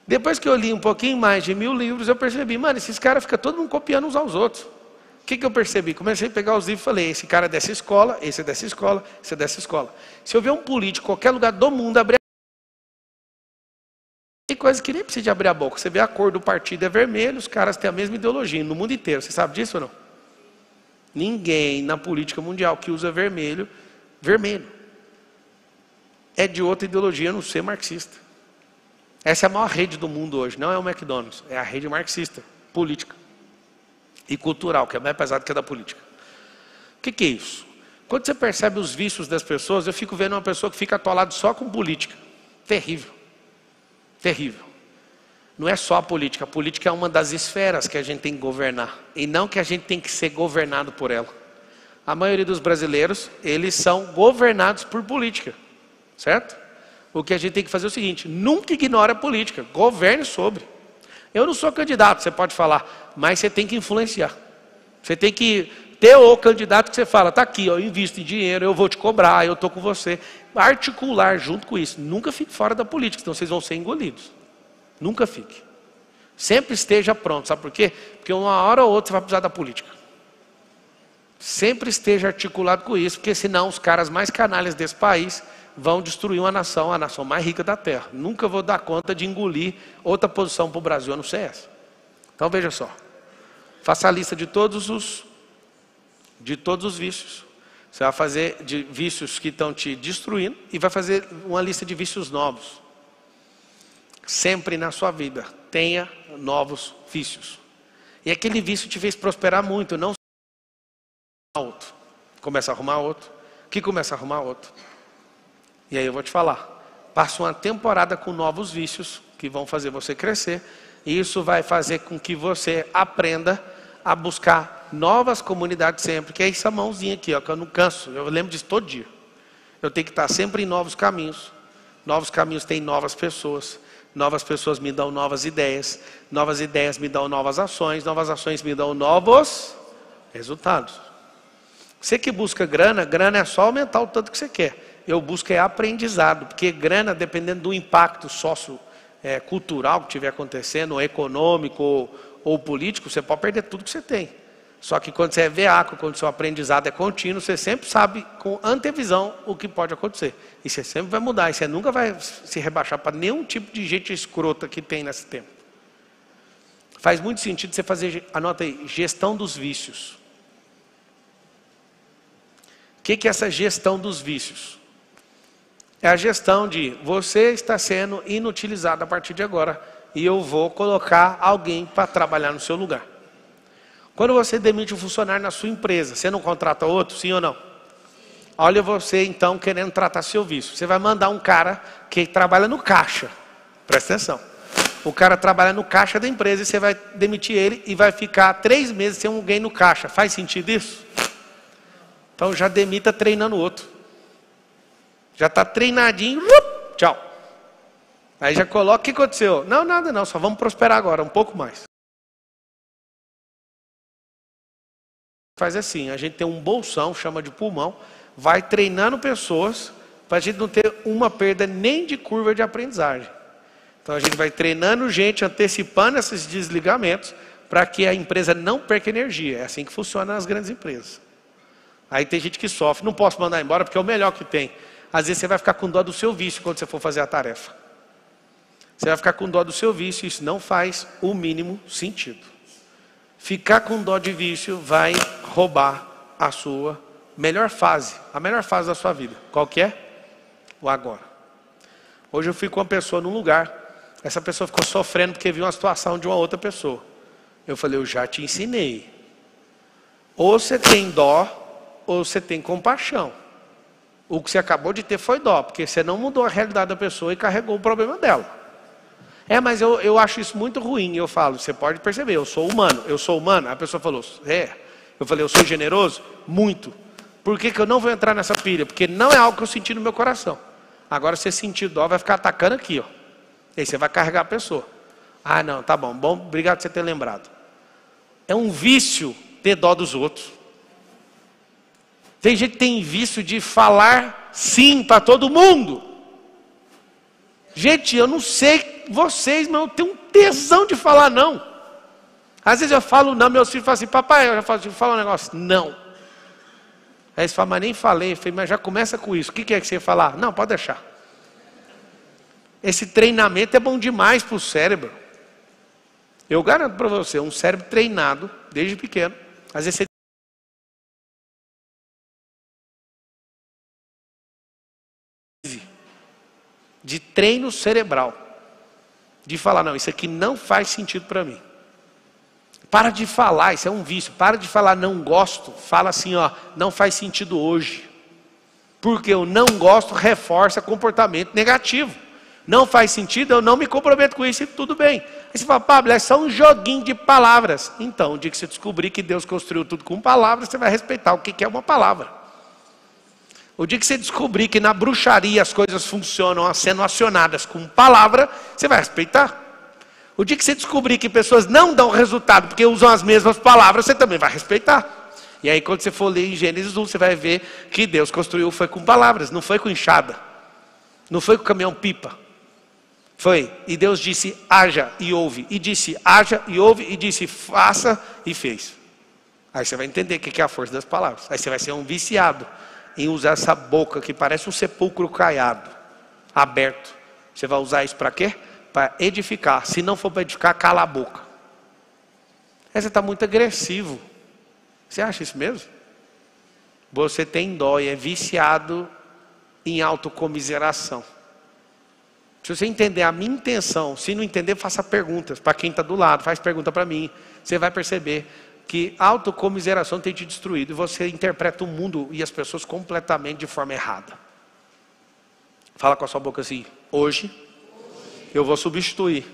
Depois que eu li um pouquinho mais de 1000 livros, eu percebi, mano, esses caras ficam todo mundo copiando uns aos outros. O que eu percebi? Comecei a pegar os livros e falei, esse cara é dessa escola, esse é dessa escola, esse é dessa escola. Se eu ver um político em qualquer lugar do mundo abrir a boca, tem coisa que nem precisa de abrir a boca. Você vê a cor do partido é vermelho, os caras têm a mesma ideologia no mundo inteiro. Você sabe disso ou não? Ninguém na política mundial que usa vermelho é de outra ideologia, a não ser marxista. Essa é a maior rede do mundo hoje, não é o McDonald's, é a rede marxista, política e cultural, que é mais pesada que a da política. O que é isso? Quando você percebe os vícios das pessoas, eu fico vendo uma pessoa que fica atolada só com política. Terrível. Terrível. não é só a política é uma das esferas que a gente tem que governar, e não que a gente tem que ser governado por ela. A maioria dos brasileiros, eles são governados por política, certo? O que a gente tem que fazer é o seguinte: nunca ignore a política, governe sobre. Eu não sou candidato, você pode falar, mas você tem que influenciar. Você tem que ter o candidato que você fala, está aqui, eu invisto em dinheiro, eu vou te cobrar, eu estou com você. Articular junto com isso. Nunca fique fora da política, senão vocês vão ser engolidos. Nunca fique. Sempre esteja pronto, sabe por quê? Porque uma hora ou outra você vai precisar da política. Sempre esteja articulado com isso, porque senão os caras mais canalhas desse país vão destruir a nação mais rica da terra. Nunca vou dar conta de engolir outra posição para o Brasil, a não ser essa. Então veja só, faça a lista de todos os vícios. Você vai fazer de vícios que estão te destruindo e vai fazer uma lista de vícios novos. Sempre na sua vida, tenha novos vícios. E aquele vício te fez prosperar muito, não outro. Começa a arrumar outro, que começa a arrumar outro. E aí eu vou te falar, passa uma temporada com novos vícios que vão fazer você crescer, e isso vai fazer com que você aprenda a buscar novas comunidades sempre, que é essa mãozinha aqui, ó, que eu não canso, eu lembro disso todo dia. Eu tenho que estar sempre em novos caminhos têm novas pessoas me dão novas ideias me dão novas ações me dão novos resultados. Você que busca grana é só aumentar o tanto que você quer. Eu busco aprendizado, porque grana, dependendo do impacto cultural que estiver acontecendo, ou econômico ou político, você pode perder tudo que você tem. Só que quando você é veaco, quando seu aprendizado é contínuo, você sempre sabe com antevisão o que pode acontecer. E você sempre vai mudar, e você nunca vai se rebaixar para nenhum tipo de gente escrota que tem nesse tempo. Faz muito sentido você fazer, anota aí, gestão dos vícios. O que é essa gestão dos vícios? É a gestão de você está sendo inutilizado a partir de agora, e eu vou colocar alguém para trabalhar no seu lugar. Quando você demite um funcionário na sua empresa, você não contrata outro, sim ou não? Olha você então querendo tratar seu vício. Você vai mandar um cara que trabalha no caixa. Presta atenção. O cara trabalha no caixa da empresa e você vai demitir ele e vai ficar 3 meses sem alguém no caixa. Faz sentido isso? Então já demita treinando o outro. Já está treinadinho, tchau. Aí já coloca, o que aconteceu? Não, nada não, só vamos prosperar agora, um pouco mais. Faz assim, a gente tem um bolsão, chama de pulmão, vai treinando pessoas para a gente não ter uma perda nem de curva de aprendizagem. Então a gente vai treinando gente, antecipando esses desligamentos, para que a empresa não perca energia. É assim que funciona nas grandes empresas. Aí tem gente que sofre, não posso mandar embora porque é o melhor que tem. Às vezes você vai ficar com dó do seu vício quando você for fazer a tarefa. Você vai ficar com dó do seu vício, isso não faz o mínimo sentido. Ficar com dó de vício vai roubar a sua melhor fase, a melhor fase da sua vida. Qual que é? O agora. Hoje eu fui com uma pessoa num lugar, essa pessoa ficou sofrendo porque viu uma situação de uma outra pessoa. Eu falei, eu já te ensinei. Ou você tem dó, ou você tem compaixão. O que você acabou de ter foi dó, porque você não mudou a realidade da pessoa e carregou o problema dela. Mas eu acho isso muito ruim. Eu falo, você pode perceber, eu sou humano. A pessoa falou, eu falei, eu sou generoso? Muito. Por que eu não vou entrar nessa pilha? Porque não é algo que eu senti no meu coração. Agora você sentir dó, vai ficar atacando aqui, ó. E aí você vai carregar a pessoa. Ah, não, tá bom, obrigado por você ter lembrado. É um vício ter dó dos outros. Tem gente que tem vício de falar sim para todo mundo. Gente, eu não sei vocês, mas eu tenho um tesão de falar não. Às vezes eu falo não, meus filhos falam assim, papai, eu já falo um negócio, não. Aí eles falam, mas nem falei. Eu falei, mas já começa com isso. O que é que você ia falar? Não, pode deixar. Esse treinamento é bom demais para o cérebro. Eu garanto para você, um cérebro treinado, desde pequeno, às vezes você de treino cerebral, de falar, não, isso aqui não faz sentido para mim. Para de falar, isso é um vício. Para de falar não gosto, fala assim, ó, não faz sentido hoje. Porque o não gosto reforça comportamento negativo. Não faz sentido, eu não me comprometo com isso e tudo bem. Aí você fala, Pablo, é só um joguinho de palavras. Então, o dia que você descobrir que Deus construiu tudo com palavras, você vai respeitar o que é uma palavra. O dia que você descobrir que na bruxaria as coisas funcionam sendo acionadas com palavra, você vai respeitar. O dia que você descobrir que pessoas não dão resultado porque usam as mesmas palavras, você também vai respeitar. E aí quando você for ler em Gênesis 1, você vai ver que Deus construiu foi com palavras, não foi com enxada. Não foi com caminhão-pipa. Foi. E Deus disse, haja e ouve. E disse, haja e ouve. E disse, faça e fez. Aí você vai entender o que é a força das palavras. Aí você vai ser um viciado em usar essa boca que parece um sepulcro caiado, aberto. Você vai usar isso para quê? Para edificar. Se não for para edificar, cala a boca. Aí você está muito agressivo. Você acha isso mesmo? Você tem dó e é viciado em autocomiseração. Se você entender a minha intenção, se não entender, faça perguntas para quem está do lado, faz pergunta para mim. Você vai perceber que a autocomiseração tem te destruído e você interpreta o mundo e as pessoas completamente de forma errada. Fala com a sua boca assim, hoje eu vou substituir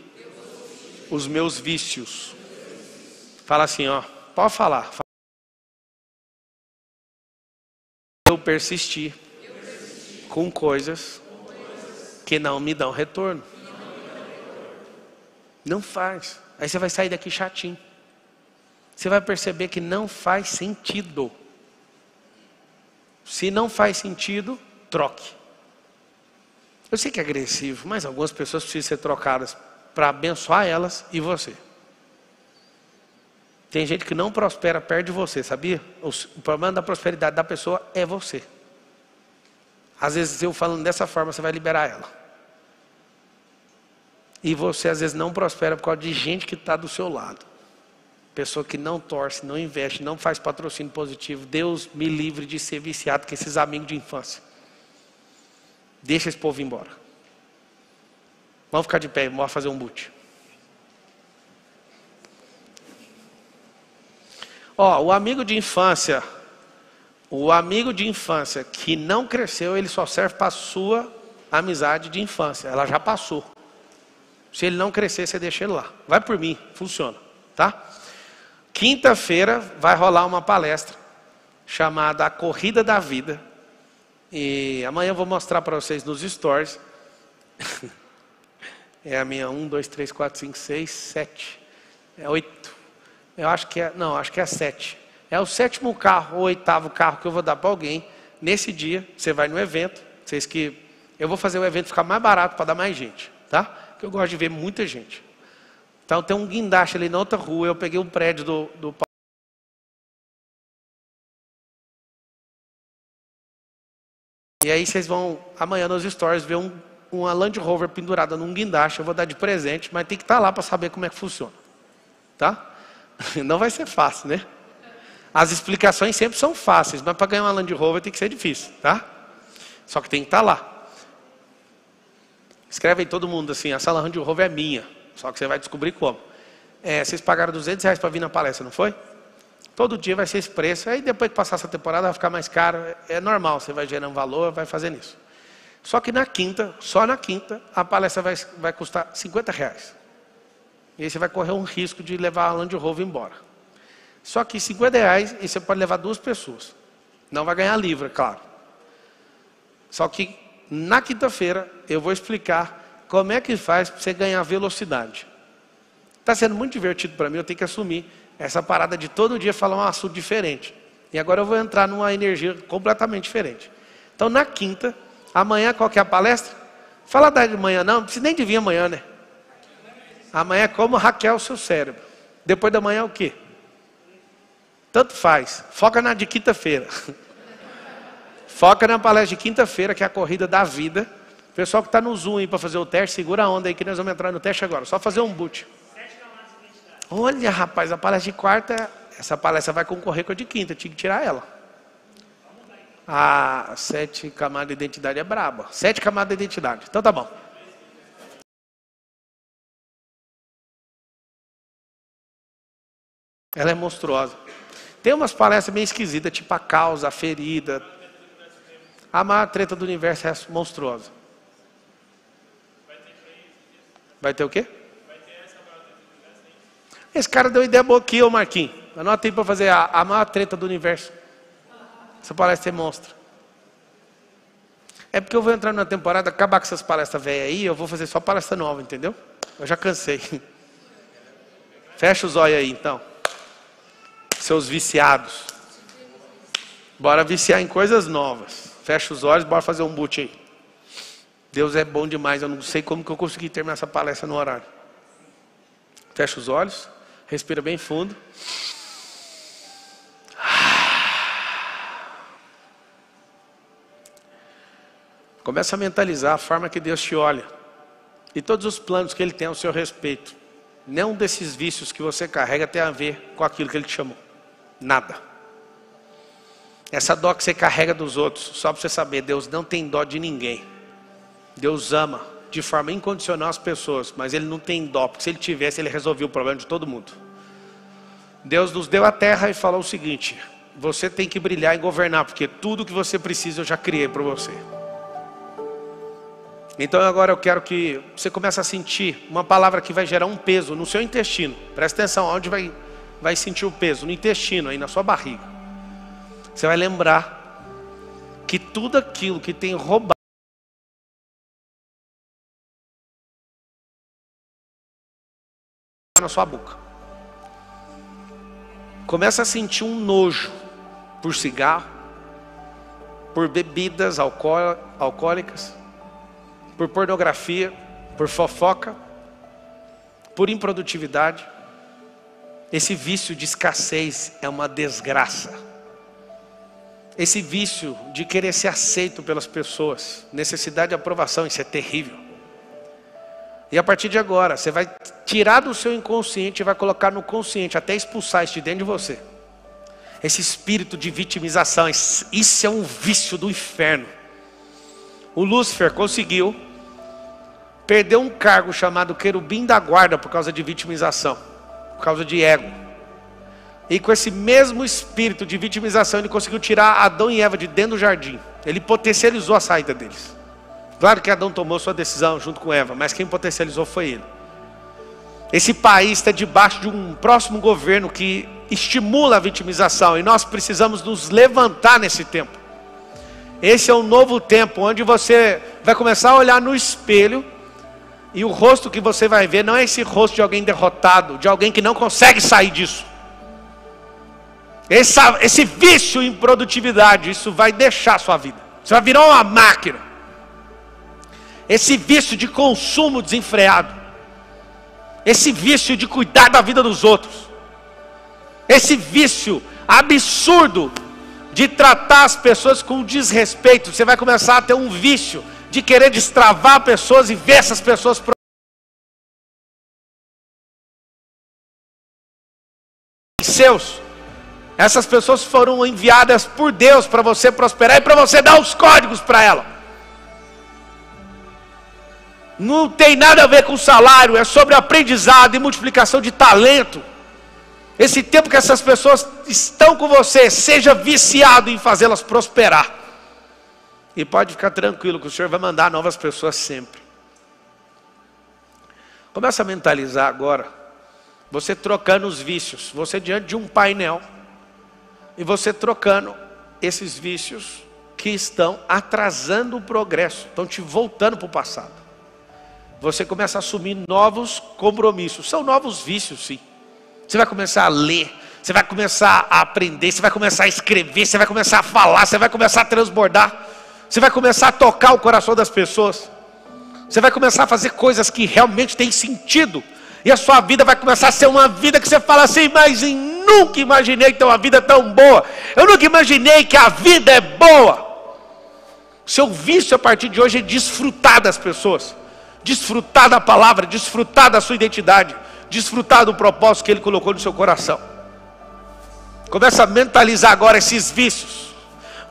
os meus vícios. Fala assim, ó, pode falar. Eu persisti com coisas que não me dão retorno. Não faz. Aí você vai sair daqui chatinho. Você vai perceber que não faz sentido. Se não faz sentido, troque. Eu sei que é agressivo, mas algumas pessoas precisam ser trocadas para abençoar elas e você. Tem gente que não prospera perto de você, sabia? O problema da prosperidade da pessoa é você. Às vezes eu falando dessa forma, você vai liberar ela. E você às vezes não prospera por causa de gente que está do seu lado. Pessoa que não torce, não investe, não faz patrocínio positivo. Deus me livre de ser viciado com esses amigos de infância. Deixa esse povo ir embora. Vamos ficar de pé, vamos fazer um boot. Ó, o amigo de infância que não cresceu, ele só serve para a sua amizade de infância. Ela já passou. Se ele não crescer, você deixa ele lá. Vai por mim, funciona, tá? Quinta-feira vai rolar uma palestra chamada A Corrida da Vida. E amanhã eu vou mostrar para vocês nos stories. É a minha 1, 2, 3, 4, 5, 6, 7. É 8. Eu acho que é, não, acho que é 7. É o 7º carro, ou 8º carro que eu vou dar para alguém. Nesse dia, você vai no evento. Eu vou fazer o evento ficar mais barato para dar mais gente, tá? Porque eu gosto de ver muita gente. Então tem um guindaste ali na outra rua. Eu peguei um prédio do e aí vocês vão amanhã nos stories ver uma Land Rover pendurada num guindaste. Eu vou dar de presente, mas tem que estar lá para saber como é que funciona, tá? Não vai ser fácil, né? As explicações sempre são fáceis, mas para ganhar uma Land Rover tem que ser difícil, tá? Só que tem que estar lá. Escreve aí todo mundo assim, essa Land Rover é minha. Só que você vai descobrir como. Vocês pagaram R$200 para vir na palestra, não foi? Todo dia vai ser esse preço. Aí depois que passar essa temporada vai ficar mais caro. É normal, você vai gerando valor, vai fazendo isso. Só que na quinta, só na quinta, a palestra vai custar R$50. E aí você vai correr um risco de levar a Land Rover embora. Só que R$50 e você pode levar 2 pessoas. Não vai ganhar livre, claro. Só que na quinta-feira eu vou explicar como é que faz para você ganhar velocidade. Está sendo muito divertido para mim, eu tenho que assumir essa parada de todo dia falar um assunto diferente. E agora eu vou entrar numa energia completamente diferente. Então na quinta, amanhã qual que é a palestra? Fala da de manhã não precisa nem de vir amanhã, né? Amanhã é como hackear o seu cérebro. Depois da manhã é o quê? Tanto faz. Foca na de quinta-feira. Foca na palestra de quinta-feira, que é a corrida da vida. O pessoal que está no Zoom aí para fazer o teste, segura a onda aí que nós vamos entrar no teste agora. Só fazer um boot. Olha, rapaz, a palestra de quarta, essa palestra vai concorrer com a de quinta. Tinha que tirar ela. A 7 camadas de identidade é braba. 7 camadas de identidade. Então tá bom. Ela é monstruosa. Tem umas palestras meio esquisitas, tipo a causa, a ferida. A maior treta do universo é monstruosa. Vai ter o quê? Esse cara deu ideia boa aqui, ô Marquinhos. Anota aí para fazer a maior treta do universo. Essa palestra é monstro. É porque eu vou entrar numa temporada, acabar com essas palestras velhas aí, eu vou fazer só palestra nova, entendeu? Eu já cansei. Fecha os olhos aí, então. Seus viciados. Bora viciar em coisas novas. Fecha os olhos, bora fazer um boot aí. Deus é bom demais, eu não sei como que eu consegui terminar essa palestra no horário. Fecha os olhos, respira bem fundo. Começa a mentalizar a forma que Deus te olha. E todos os planos que Ele tem ao seu respeito. Nenhum desses vícios que você carrega tem a ver com aquilo que Ele te chamou. Nada. Essa dó que você carrega dos outros, só para você saber, Deus não tem dó de ninguém. Deus ama de forma incondicional as pessoas, mas Ele não tem dó, porque se Ele tivesse, Ele resolvia o problema de todo mundo. Deus nos deu a terra e falou o seguinte: você tem que brilhar e governar, porque tudo que você precisa eu já criei para você. Então agora eu quero que você comece a sentir uma palavra que vai gerar um peso no seu intestino. Presta atenção, onde vai sentir o peso? No intestino, aí na sua barriga. Você vai lembrar que tudo aquilo que tem roubado na sua boca. Começa a sentir um nojo por cigarro, por bebidas alcoólicas, por pornografia, por fofoca, por improdutividade. Esse vício de escassez é uma desgraça. Esse vício de querer ser aceito pelas pessoas, necessidade de aprovação, isso é terrível. E a partir de agora, você vai tirar do seu inconsciente e vai colocar no consciente, até expulsar isso de dentro de você. Esse espírito de vitimização, isso é um vício do inferno. O Lúcifer conseguiu perder um cargo chamado querubim da guarda por causa de vitimização, por causa de ego. E com esse mesmo espírito de vitimização, ele conseguiu tirar Adão e Eva de dentro do jardim. Ele potencializou a saída deles. Claro que Adão tomou sua decisão junto com Eva, mas quem potencializou foi ele. Esse país está debaixo de um próximo governo que estimula a vitimização, e nós precisamos nos levantar nesse tempo. Esse é um novo tempo, onde você vai começar a olhar no espelho, e o rosto que você vai ver não é esse rosto de alguém derrotado, de alguém que não consegue sair disso. Esse vício em produtividade, isso vai deixar a sua vida. Você vai virar uma máquina. Esse vício de consumo desenfreado. Esse vício de cuidar da vida dos outros. Esse vício absurdo de tratar as pessoas com desrespeito. Você vai começar a ter um vício de querer destravar pessoas e ver essas pessoas seus. Essas pessoas foram enviadas por Deus para você prosperar e para você dar os códigos para ela. Não tem nada a ver com salário, é sobre aprendizado e multiplicação de talento. Esse tempo que essas pessoas estão com você, seja viciado em fazê-las prosperar. E pode ficar tranquilo que o Senhor vai mandar novas pessoas sempre. Começa a mentalizar agora, você trocando os vícios, você diante de um painel, e você trocando esses vícios que estão atrasando o progresso, estão te voltando para o passado. Você começa a assumir novos compromissos, são novos vícios sim. Você vai começar a ler, você vai começar a aprender, você vai começar a escrever, você vai começar a falar, você vai começar a transbordar, você vai começar a tocar o coração das pessoas, você vai começar a fazer coisas que realmente têm sentido, e a sua vida vai começar a ser uma vida que você fala assim, mas eu nunca imaginei ter uma vida tão boa, eu nunca imaginei que a vida é boa. Seu vício a partir de hoje é desfrutar das pessoas, desfrutar da palavra, desfrutar da sua identidade, desfrutar do propósito que Ele colocou no seu coração. Começa a mentalizar agora esses vícios,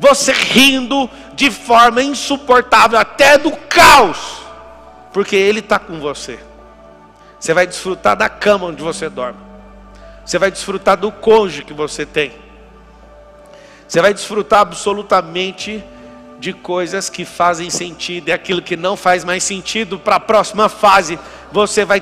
você rindo de forma insuportável, até do caos, porque Ele está com você. Você vai desfrutar da cama onde você dorme, você vai desfrutar do cônjuge que você tem, você vai desfrutar absolutamente de coisas que fazem sentido, e aquilo que não faz mais sentido para a próxima fase você vai